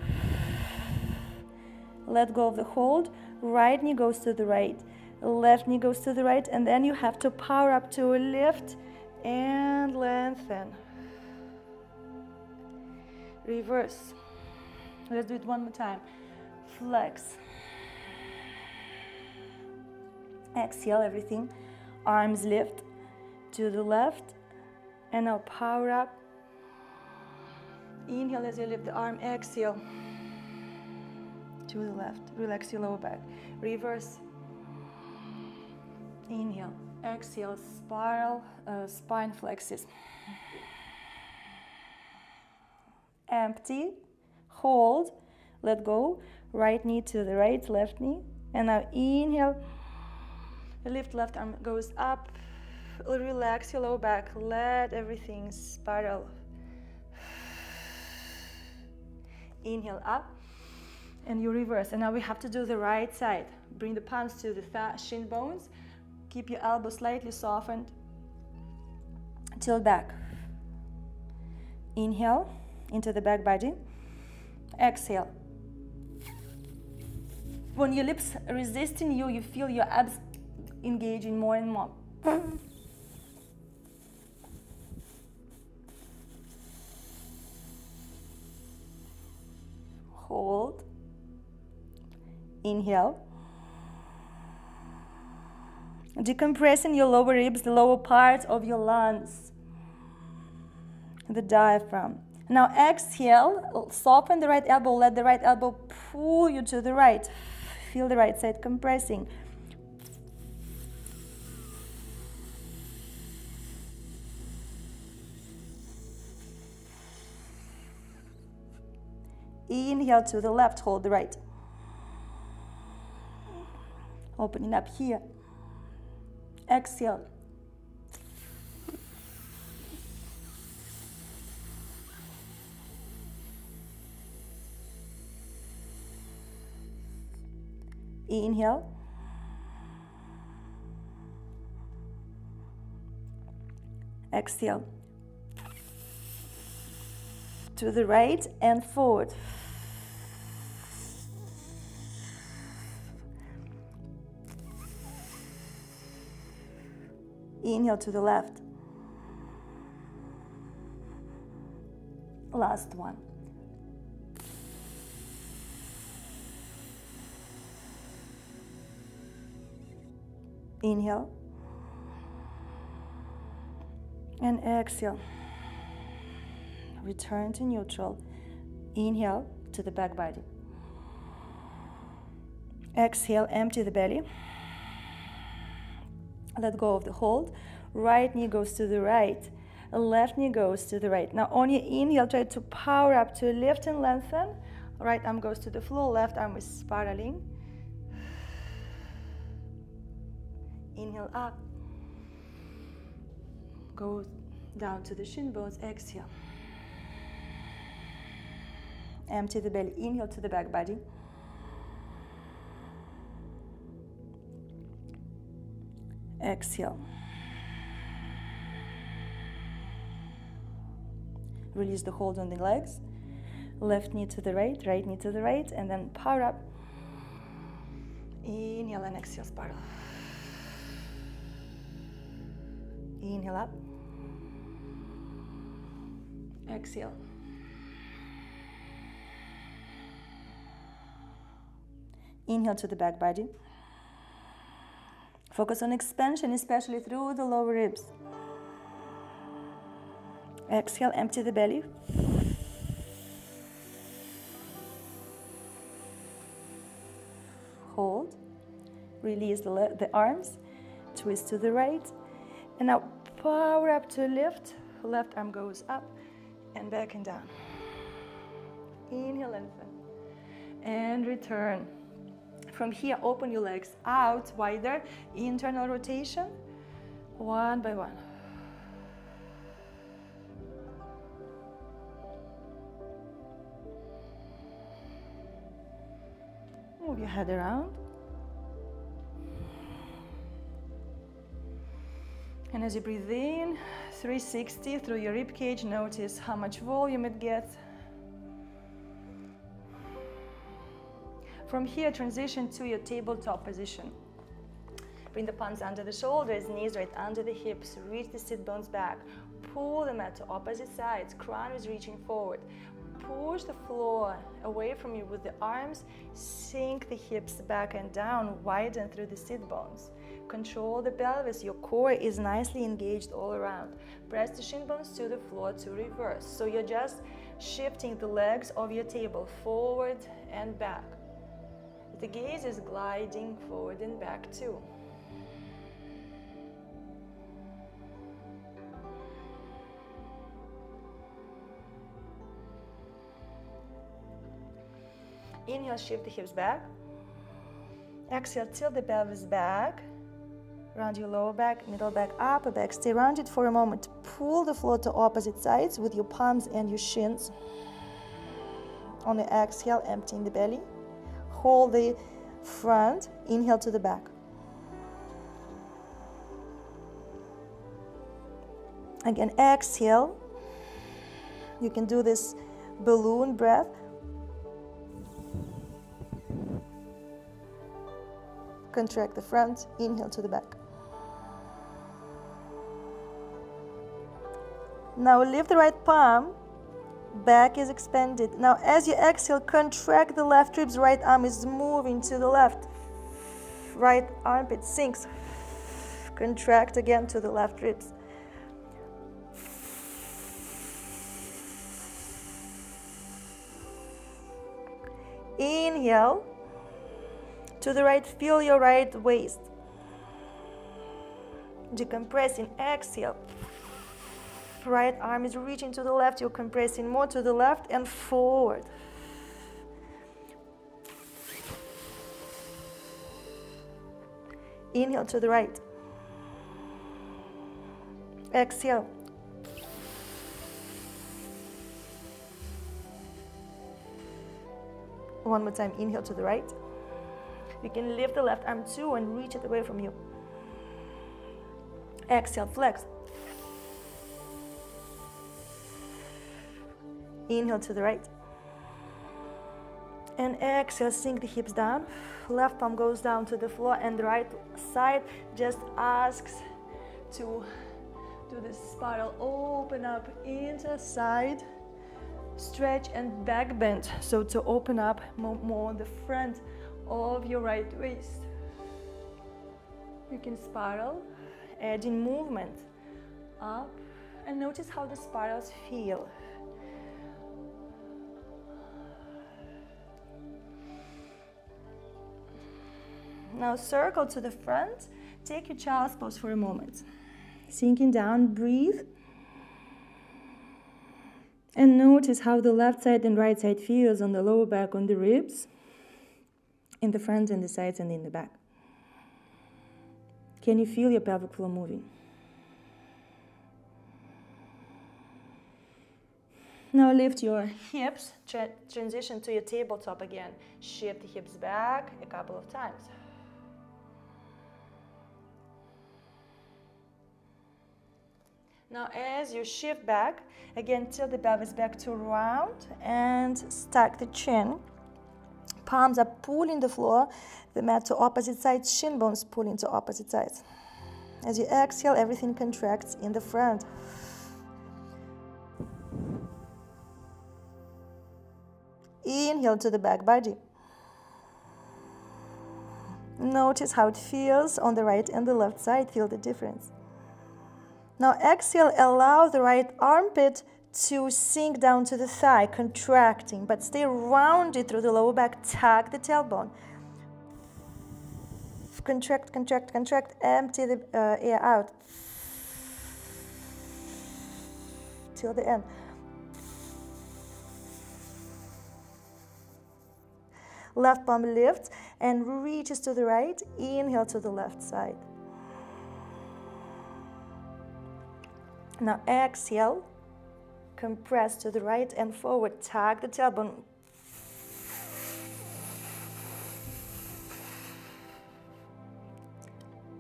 let go of the hold, right knee goes to the right, left knee goes to the right, and then you have to power up to a lift and lengthen. Reverse. Let's do it one more time. Flex. Exhale everything. Arms lift to the left. And now power up. Inhale as you lift the arm. Exhale to the left. Relax your lower back. Reverse. Inhale. Exhale. Spiral. Spine flexes. Empty. Hold. Let go. Right knee to the right, left knee. And now inhale. Lift left arm goes up. Relax your lower back. Let everything spiral. Inhale up. And you reverse. And now we have to do the right side. Bring the palms to the shin bones. Keep your elbow slightly softened. Tilt back. Inhale into the back body. Exhale. When your lips are resisting you, you feel your abs engaging more and more. Hold. Inhale. Decompressing your lower ribs, the lower part of your lungs, the diaphragm. Now exhale, soften the right elbow, let the right elbow pull you to the right. Feel the right side compressing. Inhale to the left, hold the right. Opening up here. Exhale. Inhale. Exhale. To the right and forward. Inhale to the left. Last one. Inhale. And exhale. Return to neutral. Inhale to the back body. Exhale, empty the belly. Let go of the hold. Right knee goes to the right. Left knee goes to the right. Now on your inhale, try to power up to lift and lengthen. Right arm goes to the floor, left arm is spiraling. Inhale up. Go down to the shin bones, exhale. Empty the belly, inhale to the back body. Exhale. Release the hold on the legs. Left knee to the right knee to the right, and then power up. Inhale and exhale, spiral. Inhale up. Exhale. Inhale to the back body. Focus on expansion, especially through the lower ribs. Exhale, empty the belly. Hold. Release the arms. Twist to the right. And now power up to lift. Left arm goes up and back and down. Inhale, lengthen. And return. From here, open your legs out wider. Internal rotation. One by one. Move your head around. And as you breathe in, 360 through your ribcage, notice how much volume it gets. From here, transition to your tabletop position. Bring the palms under the shoulders, knees right under the hips, reach the sit bones back. Pull the mat to opposite sides, crown is reaching forward. Push the floor away from you with the arms, sink the hips back and down, widen through the sit bones. Control the pelvis, your core is nicely engaged all around. Press the shin bones to the floor to reverse. So you're just shifting the legs of your table forward and back. The gaze is gliding forward and back too. Inhale, shift the hips back. Exhale, tilt the pelvis back. Round your lower back, middle back, upper back. Stay rounded for a moment. Pull the floor to opposite sides with your palms and your shins. On the exhale, emptying the belly. Hold the front. Inhale to the back. Again, exhale. You can do this balloon breath. Contract the front, inhale to the back. Now lift the right palm, back is expanded. Now as you exhale, contract the left ribs, right arm is moving to the left. Right armpit sinks. Contract again to the left ribs. Inhale. To the right, feel your right waist. Decompressing, exhale. Right arm is reaching to the left, you're compressing more to the left and forward. Inhale to the right. Exhale. One more time, inhale to the right. You can lift the left arm too and reach it away from you. Exhale, flex. Inhale to the right. And exhale, sink the hips down. Left palm goes down to the floor and the right side just asks to do the spiral. Open up into side. Stretch and back bend. So to open up more the front of your right waist. You can spiral, adding movement up, and notice how the spirals feel. Now circle to the front, take your child's pose for a moment. Sinking down, breathe. And notice how the left side and right side feels on the lower back, on the ribs, in the front and the sides and in the back. Can you feel your pelvic floor moving? Now lift your hips, transition to your tabletop again. Shift the hips back a couple of times. Now as you shift back, again tilt the pelvis back to round and stack the chin. Palms are pulling the floor, the mat to opposite sides, shin bones pulling to opposite sides. As you exhale, everything contracts in the front. Inhale to the back body. Notice how it feels on the right and the left side. Feel the difference. Now exhale, allow the right armpit to sink down to the thigh, contracting, but stay rounded through the lower back. Tuck the tailbone. Contract, contract, contract. Empty the air out till the end. Left palm lifts and reaches to the right. Inhale to the left side. Now exhale, compress to the right and forward. Tuck the tailbone.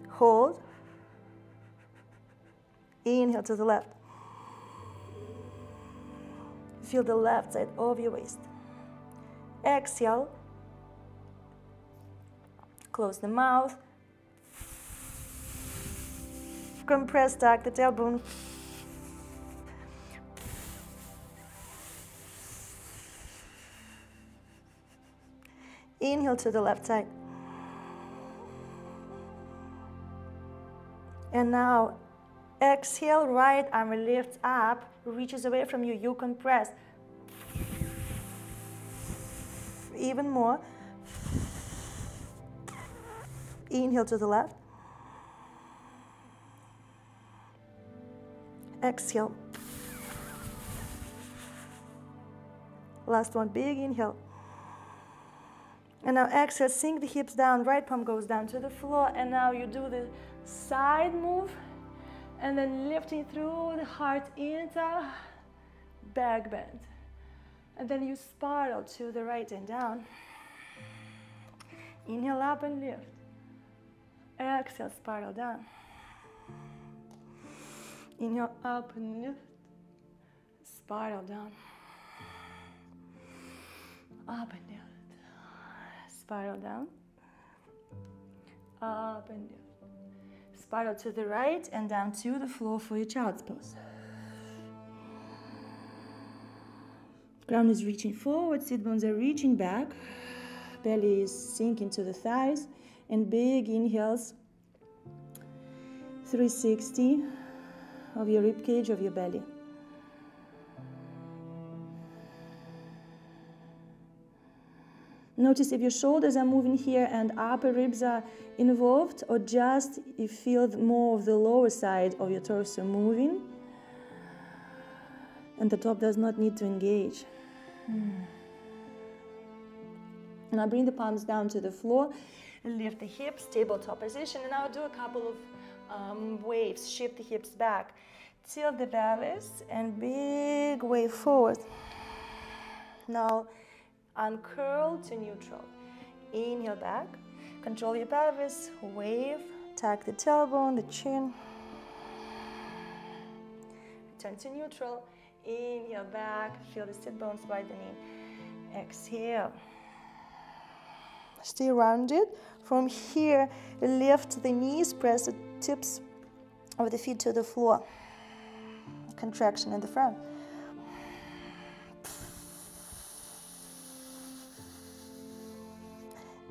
Hold. Inhale to the left. Feel the left side of your waist. Exhale. Close the mouth. Compress, tuck the tailbone. Inhale to the left side. And now exhale, right arm lifts up, reaches away from you. You compress. Even more. Inhale to the left. Exhale. Last one, big inhale. And now exhale, sink the hips down, right palm goes down to the floor, and now you do the side move, and then lifting through the heart into back bend. And then you spiral to the right and down. Inhale up and lift. Exhale, spiral down. Inhale up and lift. Spiral down. Up and lift. Spiral down. Up and lift. Spiral to the right and down to the floor for your child's pose. Ground is reaching forward, sit bones are reaching back. Belly is sinking to the thighs. And big inhales, 360 of your ribcage, of your belly. Notice if your shoulders are moving here and upper ribs are involved, or just you feel more of the lower side of your torso moving, and the top does not need to engage. Now bring the palms down to the floor, lift the hips, tabletop position, and now do a couple of waves. Shift the hips back, tilt the pelvis, and big wave forward. Now uncurl to neutral. Inhale back, control your pelvis, wave, tuck the tailbone, the chin. Return to neutral. Inhale back, feel the sit bones widening. Exhale. Stay rounded. From here, lift the knees, press the tips of the feet to the floor. Contraction in the front.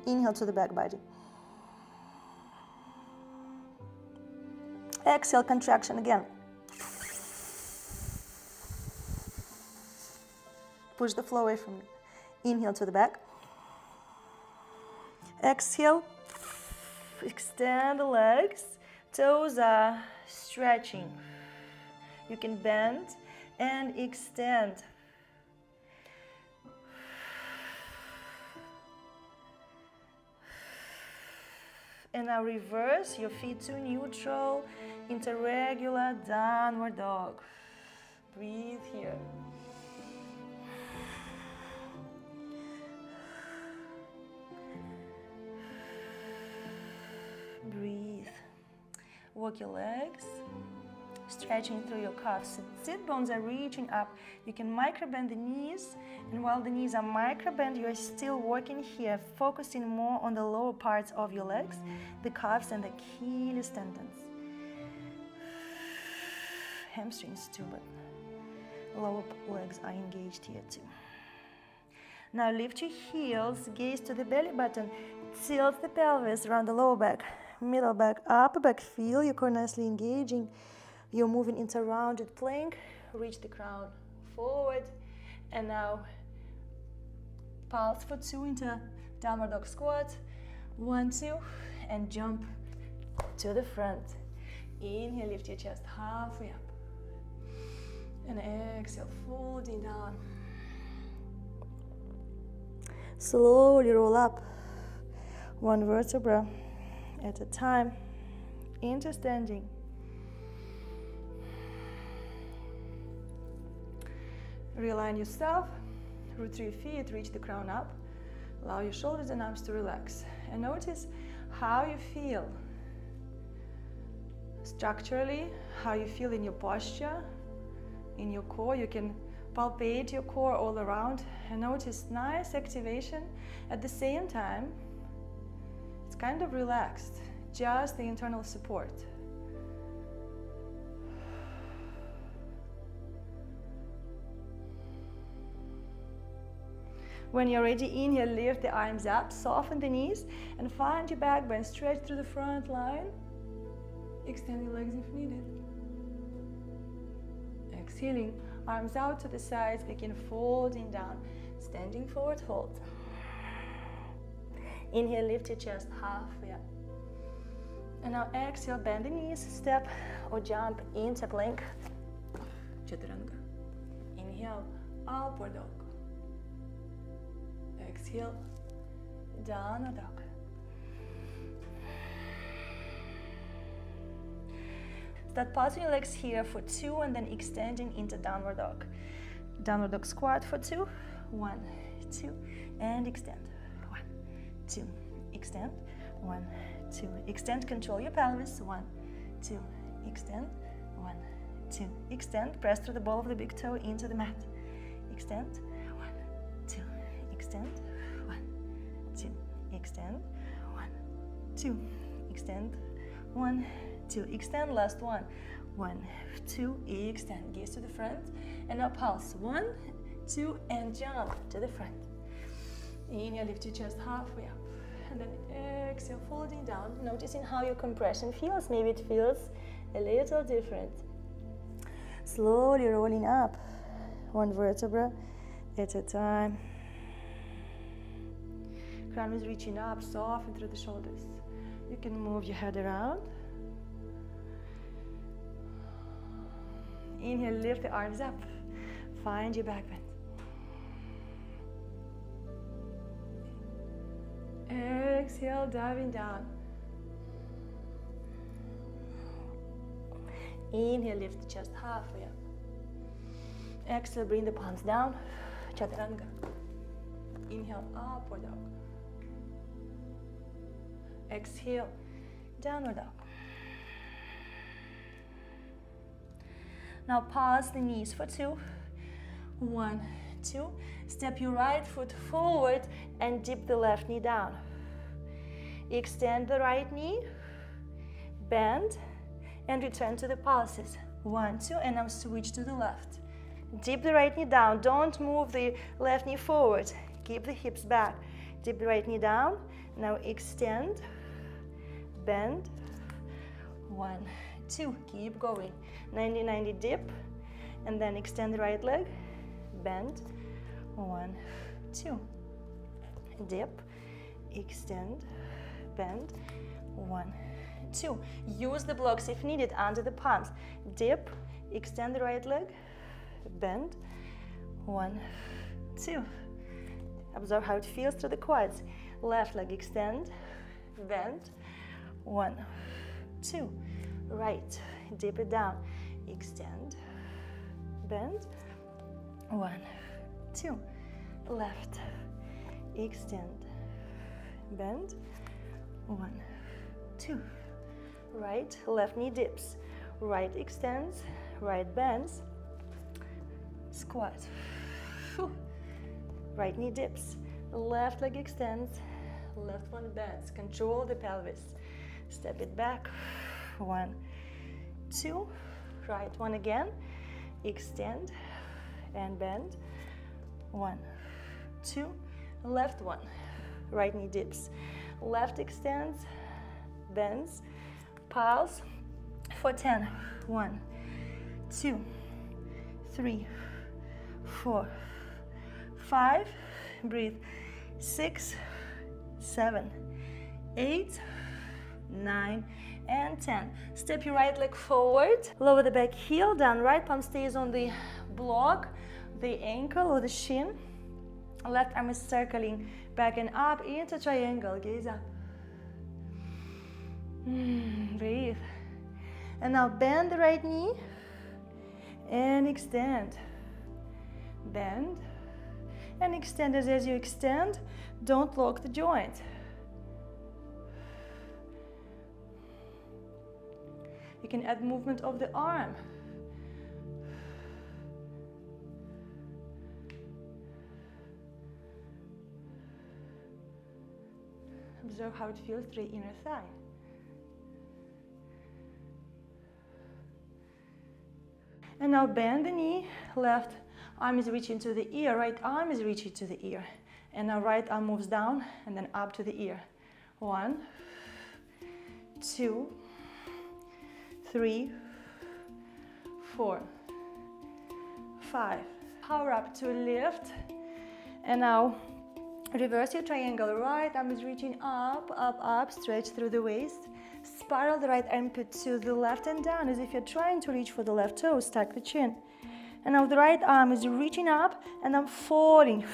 Inhale to the back body. Exhale, contraction again. Push the floor away from you. Inhale to the back. Exhale, extend the legs. Toes are stretching. You can bend and extend. And now reverse your feet to neutral into regular downward dog. Breathe here. Breathe. Walk your legs, stretching through your calves. Sit bones are reaching up. You can micro bend the knees, and while the knees are micro bend, you are still working here, focusing more on the lower parts of your legs, the calves and the Achilles tendons. Hamstrings too, but lower legs are engaged here too. Now lift your heels, gaze to the belly button, tilt the pelvis around the lower back, middle back, upper back. Feel your core nicely engaging. You're moving into rounded plank. Reach the crown forward, and now pulse for 2 into downward dog squat. 1, 2, and jump to the front. Inhale, lift your chest halfway up. And exhale, folding down. Slowly roll up, 1 vertebra at a time, into standing. Realign yourself, root through your feet, reach the crown up. Allow your shoulders and arms to relax. And notice how you feel structurally, how you feel in your posture, in your core. You can palpate your core all around and notice nice activation. At the same time, it's kind of relaxed, just the internal support. When you're ready, inhale, lift the arms up, soften the knees, and find your back bend. Stretch through the front line. Extend your legs if needed. Exhaling, arms out to the sides, begin folding down. Standing forward, fold. Inhale, lift your chest halfway up. And now exhale, bend the knees, step or jump into plank. Chaturanga. Inhale, upward dog. Exhale, downward dog. Start passing your legs here for 2 and then extending into downward dog. Downward dog squat for 2. 1, 2, and extend. 1, 2, extend. 1, 2, extend. Control your pelvis. 1, 2, extend. 1, 2, extend. Press through the ball of the big toe into the mat. Extend. 1, 2, extend. 1, 2, extend. 1, 2, extend. 1, 2, extend. Last one. 1, 2, extend. Gaze to the front and now pulse. 1, 2, and jump to the front. Inhale, lift your chest halfway up, and then exhale, folding down. Noticing how your compression feels. Maybe it feels a little different. Slowly rolling up, 1 vertebra at a time. Crown is reaching up, soften through the shoulders. You can move your head around. Inhale, lift the arms up. Find your back bend. Exhale, diving down. Inhale, lift the chest halfway up. Exhale, bring the palms down. Chaturanga. Inhale, upward dog. Exhale, downward dog. Now pause the knees for 2. 1, 2. Step your right foot forward and dip the left knee down. Extend the right knee, bend, and return to the pulses. 1, 2, and now switch to the left. Dip the right knee down. Don't move the left knee forward. Keep the hips back. Dip the right knee down. Now extend, bend. 1, 2. Keep going. 90-90 dip, and then extend the right leg, bend. 1, 2. Dip, extend, bend. 1, 2. Use the blocks if needed under the palms. Dip, extend the right leg, bend, 1, 2. Observe how it feels through the quads. Left leg extend, bend, 1, 2. Right, dip it down, extend, bend, 1, 2. Left, extend, bend, 1, 2. Right, left knee dips, right extends, right bends, squat. Right knee dips, left leg extends, left one bends. Control the pelvis. Step it back, 1, 2. Right one again, extend and bend, 1, 2. Left one, right knee dips, left extends, bends, pulse for 10. 1, 2, 3, 4, 5. Breathe. 6, 7, 8, 9, and 10. Step your right leg forward. Lower the back heel down. Right palm stays on the block, the ankle or the shin. Left arm is circling back and up into triangle. Gaze up. Breathe. And now bend the right knee and extend. Bend and extend. As you extend, don't lock the joint. You can add movement of the arm. Observe how it feels through the inner thigh. And now bend the knee, left arm is reaching to the ear, right arm is reaching to the ear. And now right arm moves down and then up to the ear. 1, 2, 3, 4, 5. Power up to lift. And now reverse your triangle. Right arm is reaching up, up, up, stretch through the waist. Spiral the right armpit to the left and down as if you're trying to reach for the left toe. Stack the chin. And now the right arm is reaching up and I'm falling.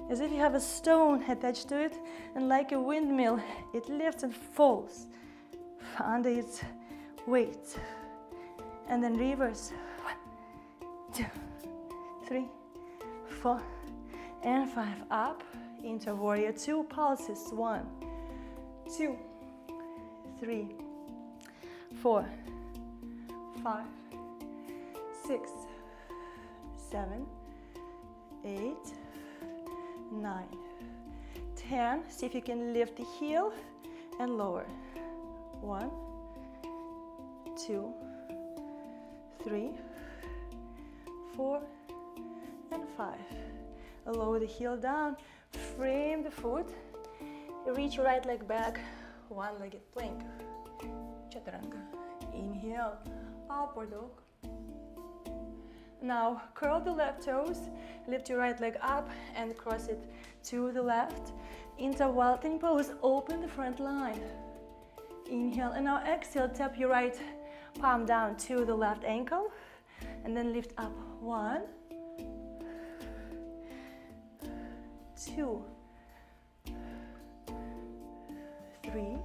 As if you have a stone attached to it, and like a windmill, it lifts and falls under its weight. And then reverse. 1, 2, 3, 4, and 5. Up into warrior 2 pulses. 1, 2, 3, 4, 5, 6, 7, 8, 9, 10. See if you can lift the heel and lower. 1, 2, 3, 4, and 5. Lower the heel down. Frame the foot. Reach your right leg back. One-legged plank. Chaturanga. Inhale. Upward dog. Now curl the left toes. Lift your right leg up and cross it to the left. Into vaulting pose. Open the front line. Inhale. And now exhale. Tap your right palm down to the left ankle. And then lift up. 1, 2, 3,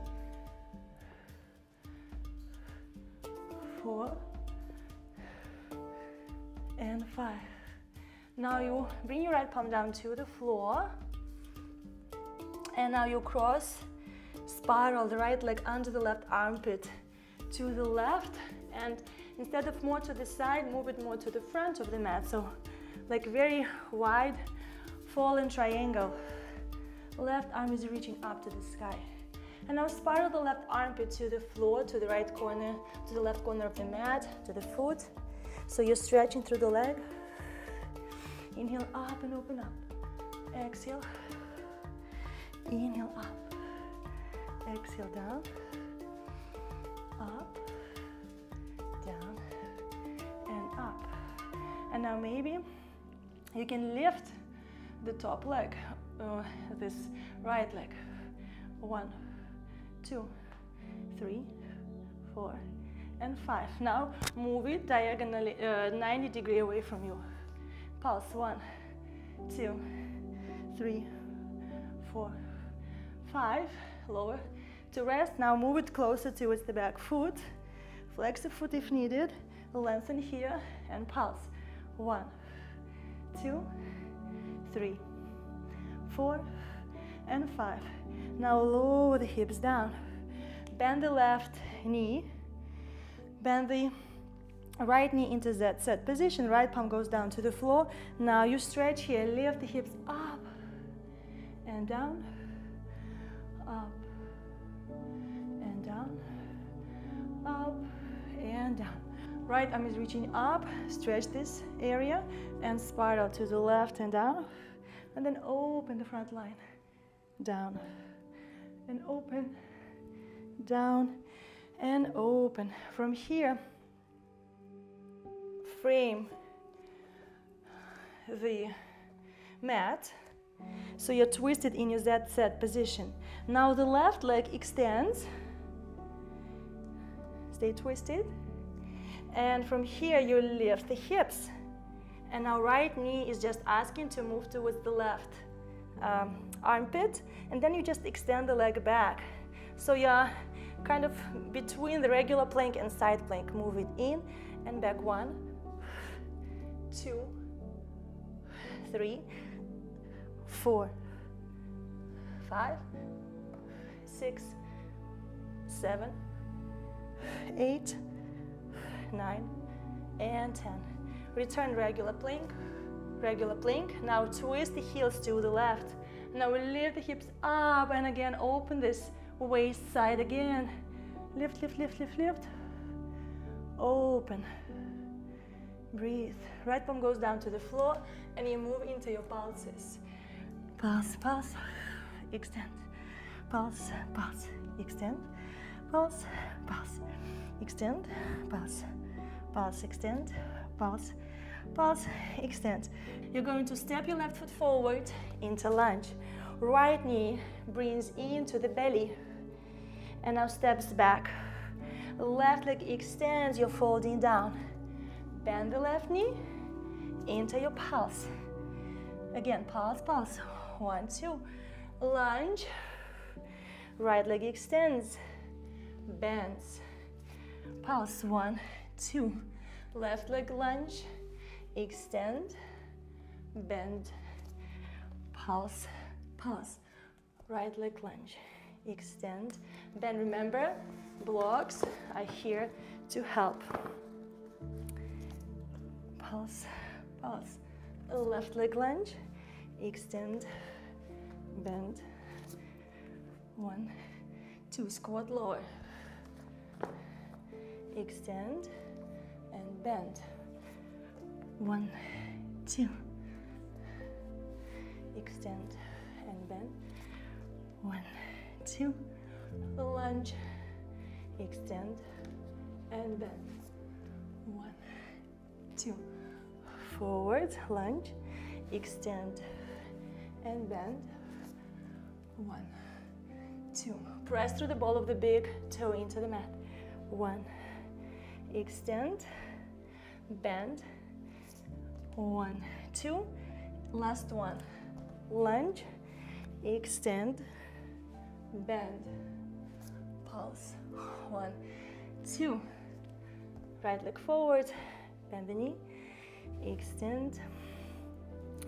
4, and 5. Now you bring your right palm down to the floor. And now you cross, spiral the right leg under the left armpit to the left. And instead of more to the side, move it more to the front of the mat. So like very wide fallen triangle. Left arm is reaching up to the sky. And now spiral the left armpit to the floor, to the right corner, to the left corner of the mat, to the foot. So you're stretching through the leg. Inhale up and open up. Exhale. Inhale up. Exhale down. Up. Down. And up. And now maybe you can lift the top leg, this right leg. 1, 2, 3, 4, and 5. Now move it diagonally 90 degrees away from you. Pulse 1, 2, 3, 4, 5. Lower to rest. Now move it closer towards the back foot. Flex the foot if needed. Lengthen here and pulse. 1, 2, 3, 4, and 5. Now lower the hips down. Bend the left knee. Bend the right knee into that set position. Right palm goes down to the floor. Now you stretch here. Lift the hips up and down, up and down, up and down. Right arm is reaching up. Stretch this area and spiral to the left and down. And then open the front line. Down and open, down and open. From here, frame the mat so you're twisted in your Z set position. Now the left leg extends. Stay twisted. And from here you lift the hips. And now right knee is just asking to move towards the left armpit, and then you just extend the leg back. So you're kind of between the regular plank and side plank. Move it in and back. 1, 2, 3, 4, 5, 6, 7, 8, 9, and 10. Return regular plank, regular plank. Now twist the heels to the left. Now we lift the hips up and again open this waist side again. Lift, lift, lift, lift, lift. Open. Breathe. Right palm goes down to the floor and you move into your pulses. Pulse, pulse, extend. Pulse, pulse, extend. Pulse, pulse, extend. Pulse, pulse, extend. Pulse, pulse, extend. You're going to step your left foot forward into lunge. Right knee brings into the belly and now steps back. Left leg extends, you're folding down. Bend the left knee into your pulse. Again, pulse, pulse. 1, 2, lunge. Right leg extends, bends. Pulse. 1, 2. Left leg lunge, extend, bend, pulse, pulse. Right leg lunge, extend, bend. Remember, blocks are here to help. Pulse, pulse. Left leg lunge, extend, bend. 1, 2, squat lower, extend, and bend. 1, 2, extend and bend. 1, 2, lunge, extend and bend. 1, 2, forward, lunge, extend and bend. 1, 2, press through the ball of the big toe into the mat. 1, extend, bend. 1, 2, last one. Lunge, extend, bend, pulse. 1, 2, right leg forward, bend the knee, extend,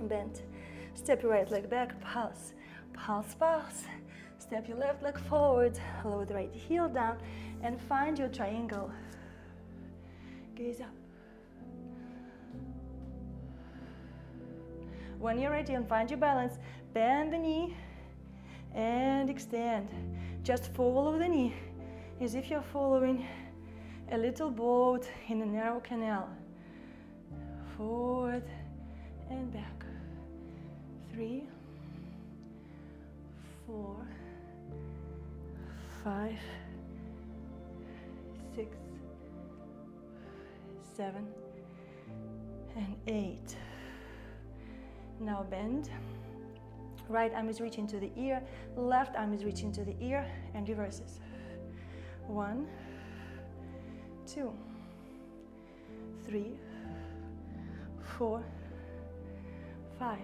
bend. Step your right leg back, pulse, pulse, pulse. Step your left leg forward, lower the right heel down, and find your triangle. Gaze up. When you're ready and find your balance, bend the knee and extend. Just follow the knee as if you're following a little boat in a narrow canal. Forward and back. 3, 4, 5, 6, 7, and 8. Now bend. Right arm is reaching to the ear, left arm is reaching to the ear, and reverses. 1, 2, 3, 4, 5.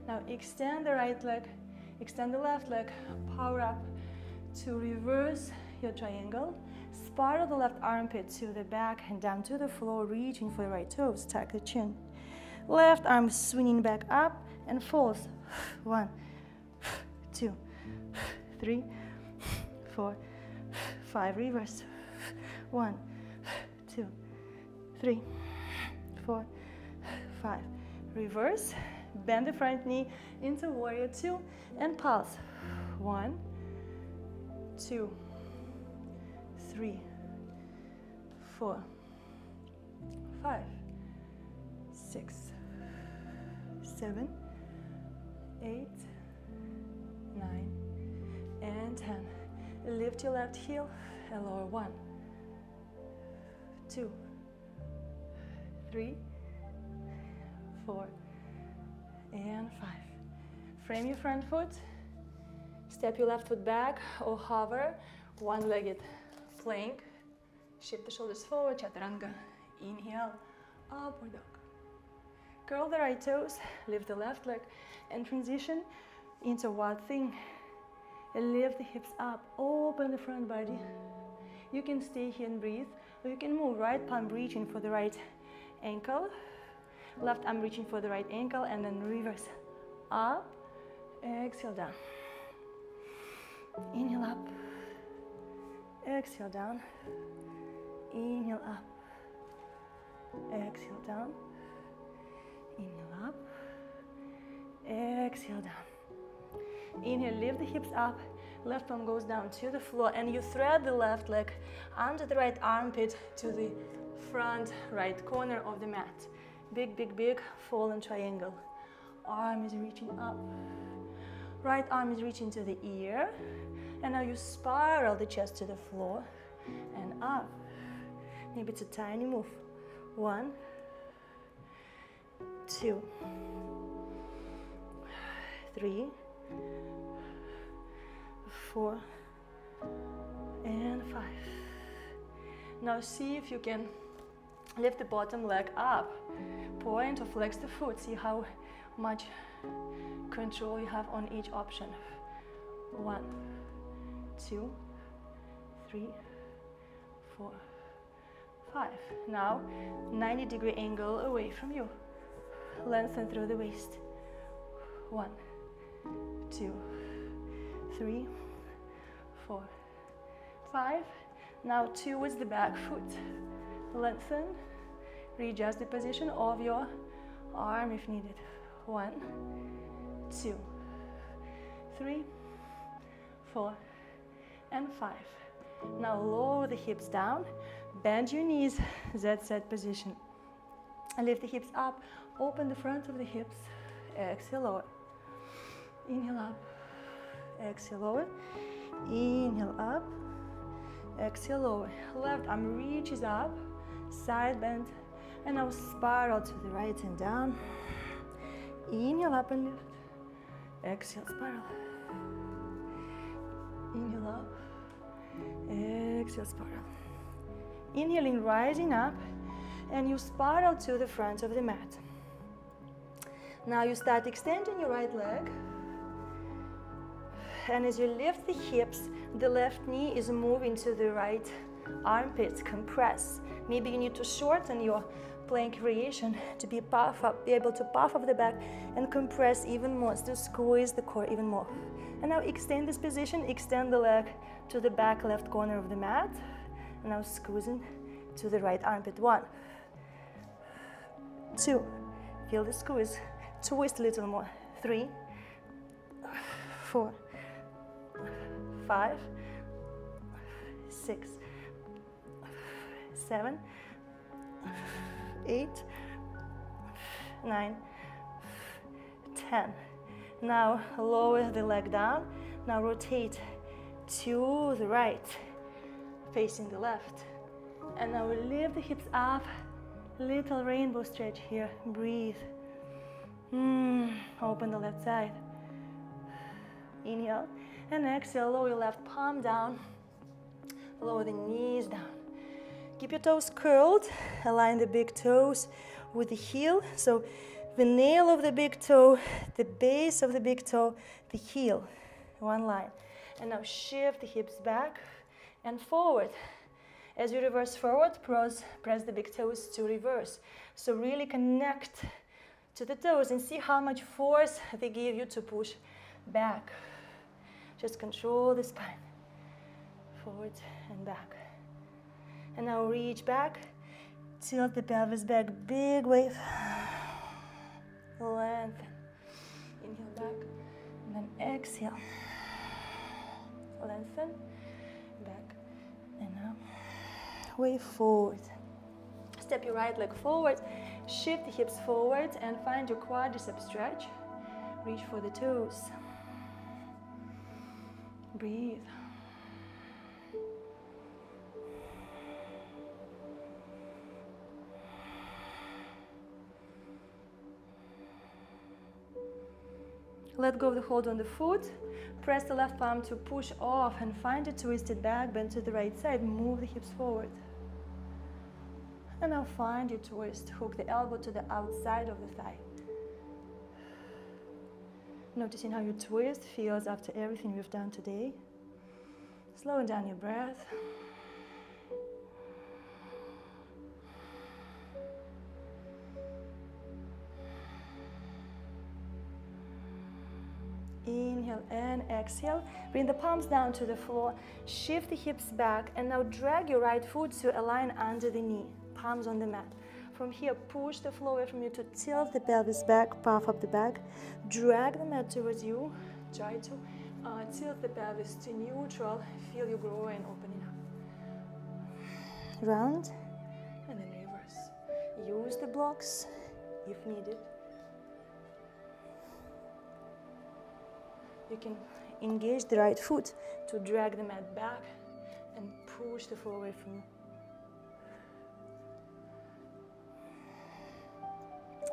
Now extend the right leg, extend the left leg, power up to reverse your triangle. Spiral the left armpit to the back and down to the floor, reaching for the right toes, tuck the chin. Left arm swinging back up and falls. 1, 2, 3, 4, 5. Reverse. 1, 2, 3, 4, 5. Reverse. Bend the front knee into warrior 2 and pulse. 1, 2, 3, 4, 5, 6, 7, 8, 9, and 10. Lift your left heel and lower. 1, 2, 3, 4, and 5. Frame your front foot. Step your left foot back or hover, one-legged plank. Shift the shoulders forward, chaturanga. Inhale, upward dog. Curl the right toes, lift the left leg, and transition into wild thing. Lift the hips up, open the front body. You can stay here and breathe, or you can move. Right palm reaching for the right ankle, left arm reaching for the right ankle, and then reverse. Up, exhale down. Inhale up, exhale down. Inhale up, exhale down. Inhale up, exhale down. Inhale, lift the hips up, left arm goes down to the floor, and you thread the left leg under the right armpit to the front right corner of the mat. Big, big, big fallen triangle. Arm is reaching up. Right arm is reaching to the ear. And now you spiral the chest to the floor and up. Maybe it's a tiny move. 1, 2, 3, 4, and 5. Now see if you can lift the bottom leg up. Point or flex the foot. See how much control you have on each option. 1, 2, 3, 4, 5. Now 90-degree angle away from you. Lengthen through the waist. 1, 2, 3, 4, 5. Now towards the back foot. Lengthen. Readjust the position of your arm if needed. 1, 2, 3, 4, and 5. Now lower the hips down. Bend your knees. Z-set position. Lift the hips up. Open the front of the hips. Exhale, lower. Inhale up. Exhale, lower. Inhale up. Exhale, lower. Left arm reaches up. Side bend. And now spiral to the right and down. Inhale up and lift. Exhale, spiral. Inhale up. Exhale, spiral. Inhaling, rising up. And you spiral to the front of the mat. Now you start extending your right leg. And as you lift the hips, the left knee is moving to the right armpit. Compress. Maybe you need to shorten your plank variation to be able to puff up the back and compress even more, to squeeze the core even more. And now extend this position, extend the leg to the back left corner of the mat. And now squeezing to the right armpit. 1, 2, feel the squeeze. Twist a little more. 3, 4, 5, 6, 7, 8, 9, 10. Now lower the leg down. Now rotate to the right, facing the left. And now lift the hips up. Little rainbow stretch here. Breathe. Open the left side. Inhale and exhale. Lower your left palm down. Lower the knees down. Keep your toes curled, align the big toes with the heel. So the nail of the big toe, the base of the big toe, the heel, one line. And now shift the hips back and forward. As you reverse forward, press the big toes to reverse. So really connect to the toes and see how much force they give you to push back. Just control the spine, forward and back. And now reach back, tilt the pelvis back, big wave. Lengthen. Inhale back, and then exhale. Lengthen, back, and now wave forward. Step your right leg forward, shift the hips forward, and find your quadriceps stretch. Reach for the toes. Breathe. Let go of the hold on the foot. Press the left palm to push off and find a twisted back bend to the right side. Move the hips forward. And now find your twist. Hook the elbow to the outside of the thigh. Noticing how your twist feels after everything we've done today. Slowing down your breath. Inhale and exhale. Bring the palms down to the floor. Shift the hips back and now drag your right foot to align under the knee. Palms on the mat. From here, push the floor away from you to tilt the pelvis back, puff up the back. Drag the mat towards you. Try to tilt the pelvis to neutral. Feel your groin opening up. Round and then reverse. Use the blocks if needed. You can engage the right foot to drag the mat back and push the floor away from you.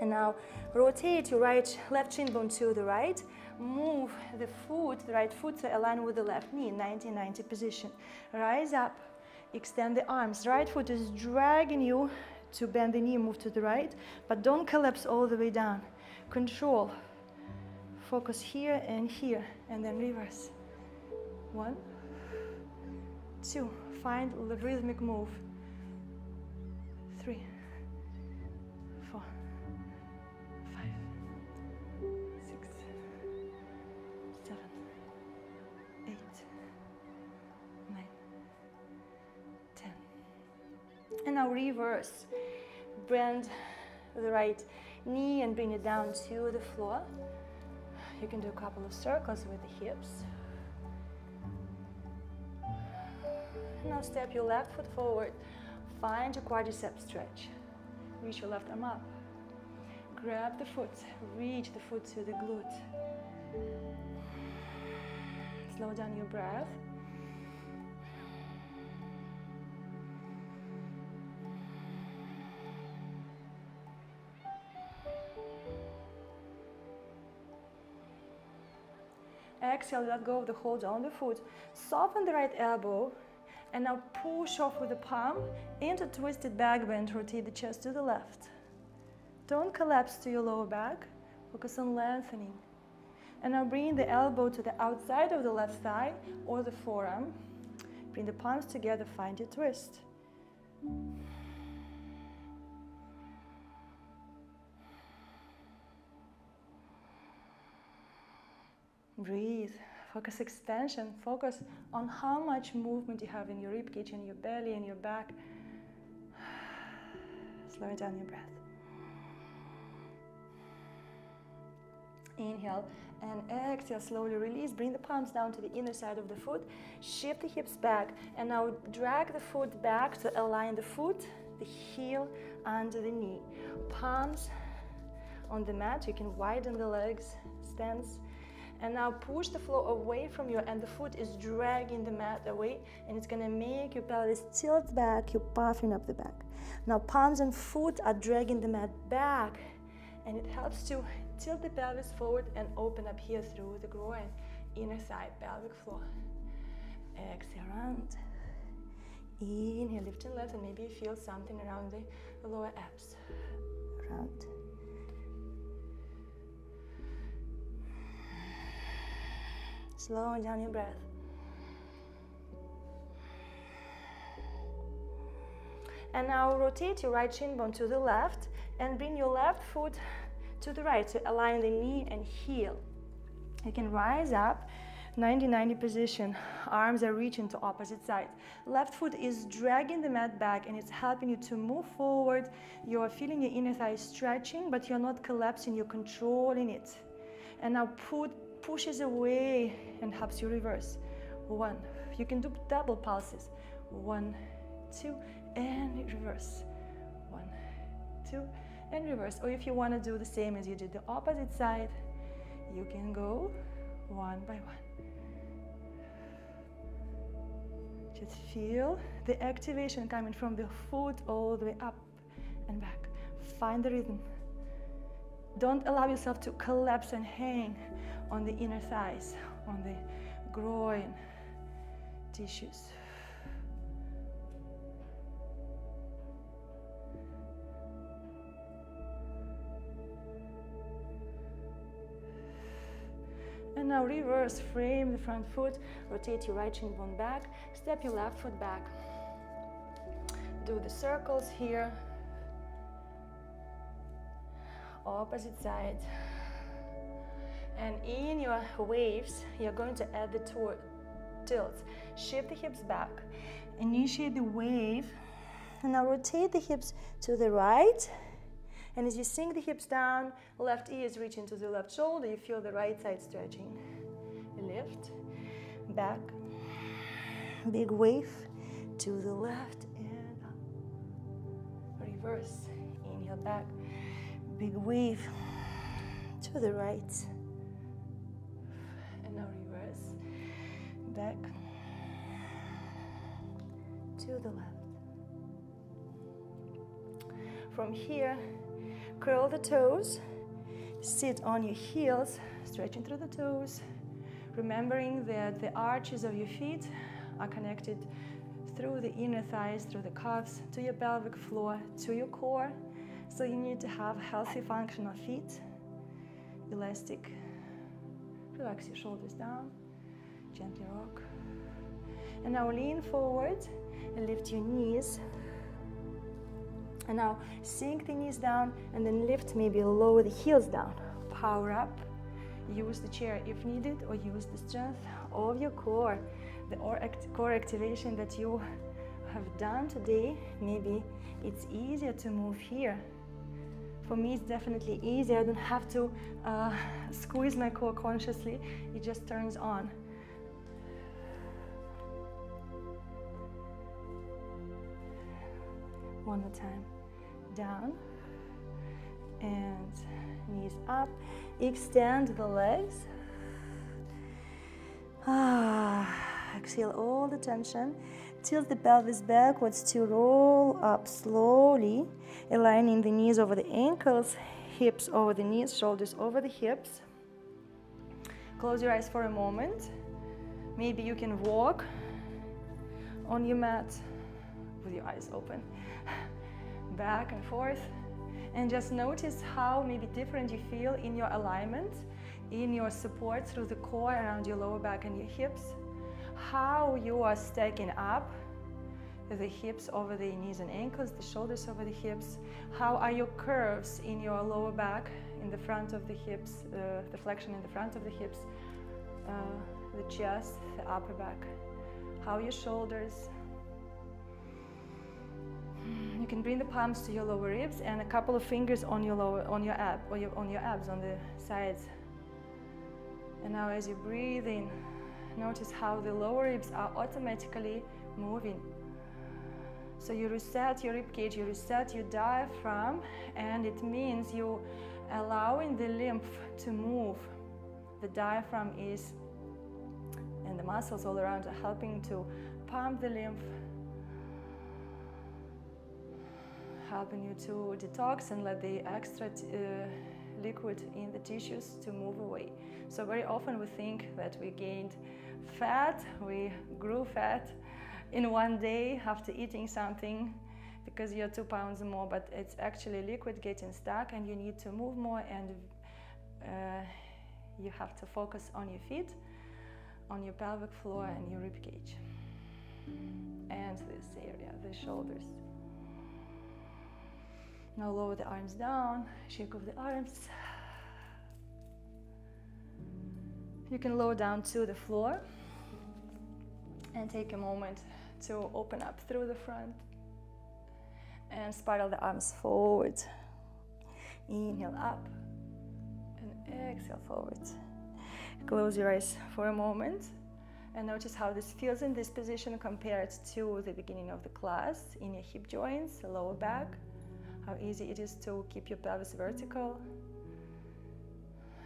And now rotate your left shin bone to the right. Move the right foot to align with the left knee, 90-90 position. Rise up, extend the arms. Right foot is dragging you to bend the knee, move to the right, but don't collapse all the way down. Control. Focus here, and then reverse. 1, 2. Find the rhythmic move. 3, 4, 5, 6, 7, 8, 9, 10. And now reverse. Bend the right knee and bring it down to the floor. You can do a couple of circles with the hips. Now step your left foot forward. Find your quadriceps stretch. Reach your left arm up. Grab the foot. Reach the foot to the glute. Slow down your breath. Exhale, let go of the hold on the foot. Soften the right elbow and now push off with the palm into twisted back bend. Rotate the chest to the left. Don't collapse to your lower back. Focus on lengthening. And now bring the elbow to the outside of the left thigh or the forearm. Bring the palms together, find your twist. Breathe. Focus extension. Focus on how much movement you have in your ribcage, in your belly, in your back. Slow down your breath. Inhale and exhale. Slowly release. Bring the palms down to the inner side of the foot. Shift the hips back and now drag the foot back to align the foot, the heel under the knee. Palms on the mat. You can widen the legs, stance. And now push the floor away from you and the foot is dragging the mat away and it's gonna make your pelvis tilt back, you're puffing up the back. Now palms and foot are dragging the mat back and it helps to tilt the pelvis forward and open up here through the groin, inner thigh, pelvic floor. Exhale round. Inhale, lift and lengthen. Maybe you feel something around the lower abs. Round. Slowing down your breath. And now rotate your right shin bone to the left and bring your left foot to the right to align the knee and heel. You can rise up, 90-90 position. Arms are reaching to opposite sides. Left foot is dragging the mat back and it's helping you to move forward. You're feeling your inner thigh stretching, but you're not collapsing, you're controlling it. And now pushes away and helps you reverse. 1. You can do double pulses. 1, 2, and reverse. 1, 2, and reverse. Or if you want to do the same as you did the opposite side, you can go one by one. Just feel the activation coming from the foot all the way up and back. Find the rhythm. Don't allow yourself to collapse and hang on the inner thighs, on the groin tissues. And now reverse, frame the front foot, rotate your right shin bone back, step your left foot back. Do the circles here. Opposite side. And in your waves, you're going to add the tilts. Shift the hips back. Initiate the wave. And now rotate the hips to the right. And as you sink the hips down, left ear is reaching to the left shoulder. You feel the right side stretching. Lift, back, big wave to the left and up. Reverse, inhale back, big wave to the right. And now reverse, back to the left. From here, curl the toes, sit on your heels, stretching through the toes, remembering that the arches of your feet are connected through the inner thighs, through the calves, to your pelvic floor, to your core. So you need to have healthy functional feet, elastic. Relax your shoulders down, gently rock. And now lean forward and lift your knees. And now sink the knees down and then lift, maybe lower the heels down. Power up. Use the chair if needed or use the strength of your core. The core activation that you have done today, maybe it's easier to move here. For me, it's definitely easier. I don't have to squeeze my core consciously. It just turns on. One more time. Down and knees up. Extend the legs. Exhale all the tension. Tilt the pelvis backwards to roll up slowly, aligning the knees over the ankles, hips over the knees, shoulders over the hips. Close your eyes for a moment. Maybe you can walk on your mat with your eyes open. Back and forth, and just notice how maybe different you feel in your alignment, in your support through the core around your lower back and your hips, how you are stacking up the hips over the knees and ankles, the shoulders over the hips, how are your curves in your lower back, in the front of the hips, the flexion in the front of the hips, the chest, the upper back, how your shoulders. You can bring the palms to your lower ribs and a couple of fingers on your abs, on the sides. And now as you breathe in, notice how the lower ribs are automatically moving. So you reset your ribcage, you reset your diaphragm, and it means you allowing the lymph to move. The diaphragm is, and the muscles all around are helping to pump the lymph, helping you to detox and let the extra liquid in the tissues to move away. So very often we think that we gained fat, we grew fat, in one day after eating something because you're 2 pounds more, but it's actually liquid getting stuck and you need to move more, and you have to focus on your feet, on your pelvic floor and your ribcage and this area, the shoulders. Now lower the arms down, shake off the arms. You can lower down to the floor and take a moment to open up through the front and spiral the arms forward. Inhale up and exhale forward. Close your eyes for a moment and notice how this feels in this position compared to the beginning of the class, in your hip joints, lower back, how easy it is to keep your pelvis vertical.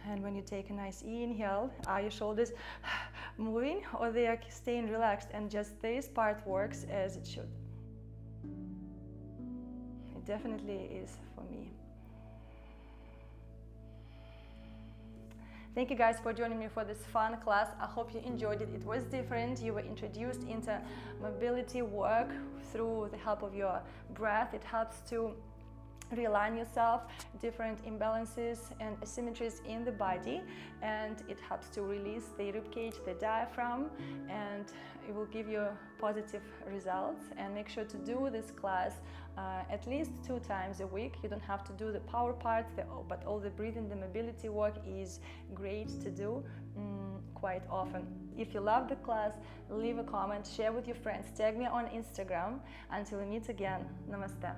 And when you take a nice inhale, are your shoulders moving or they are staying relaxed, and just this part works as it should? It definitely is for me. Thank you guys for joining me for this fun class. I hope you enjoyed it. It was different. You were introduced into mobility work through the help of your breath. It helps to realign yourself, different imbalances and asymmetries in the body, and it helps to release the ribcage, the diaphragm, and it will give you positive results. And make sure to do this class at least 2 times a week. You don't have to do the power part, but all the breathing, the mobility work is great to do quite often. If you love the class, leave a comment, share with your friends, tag me on Instagram. Until we meet again, namaste.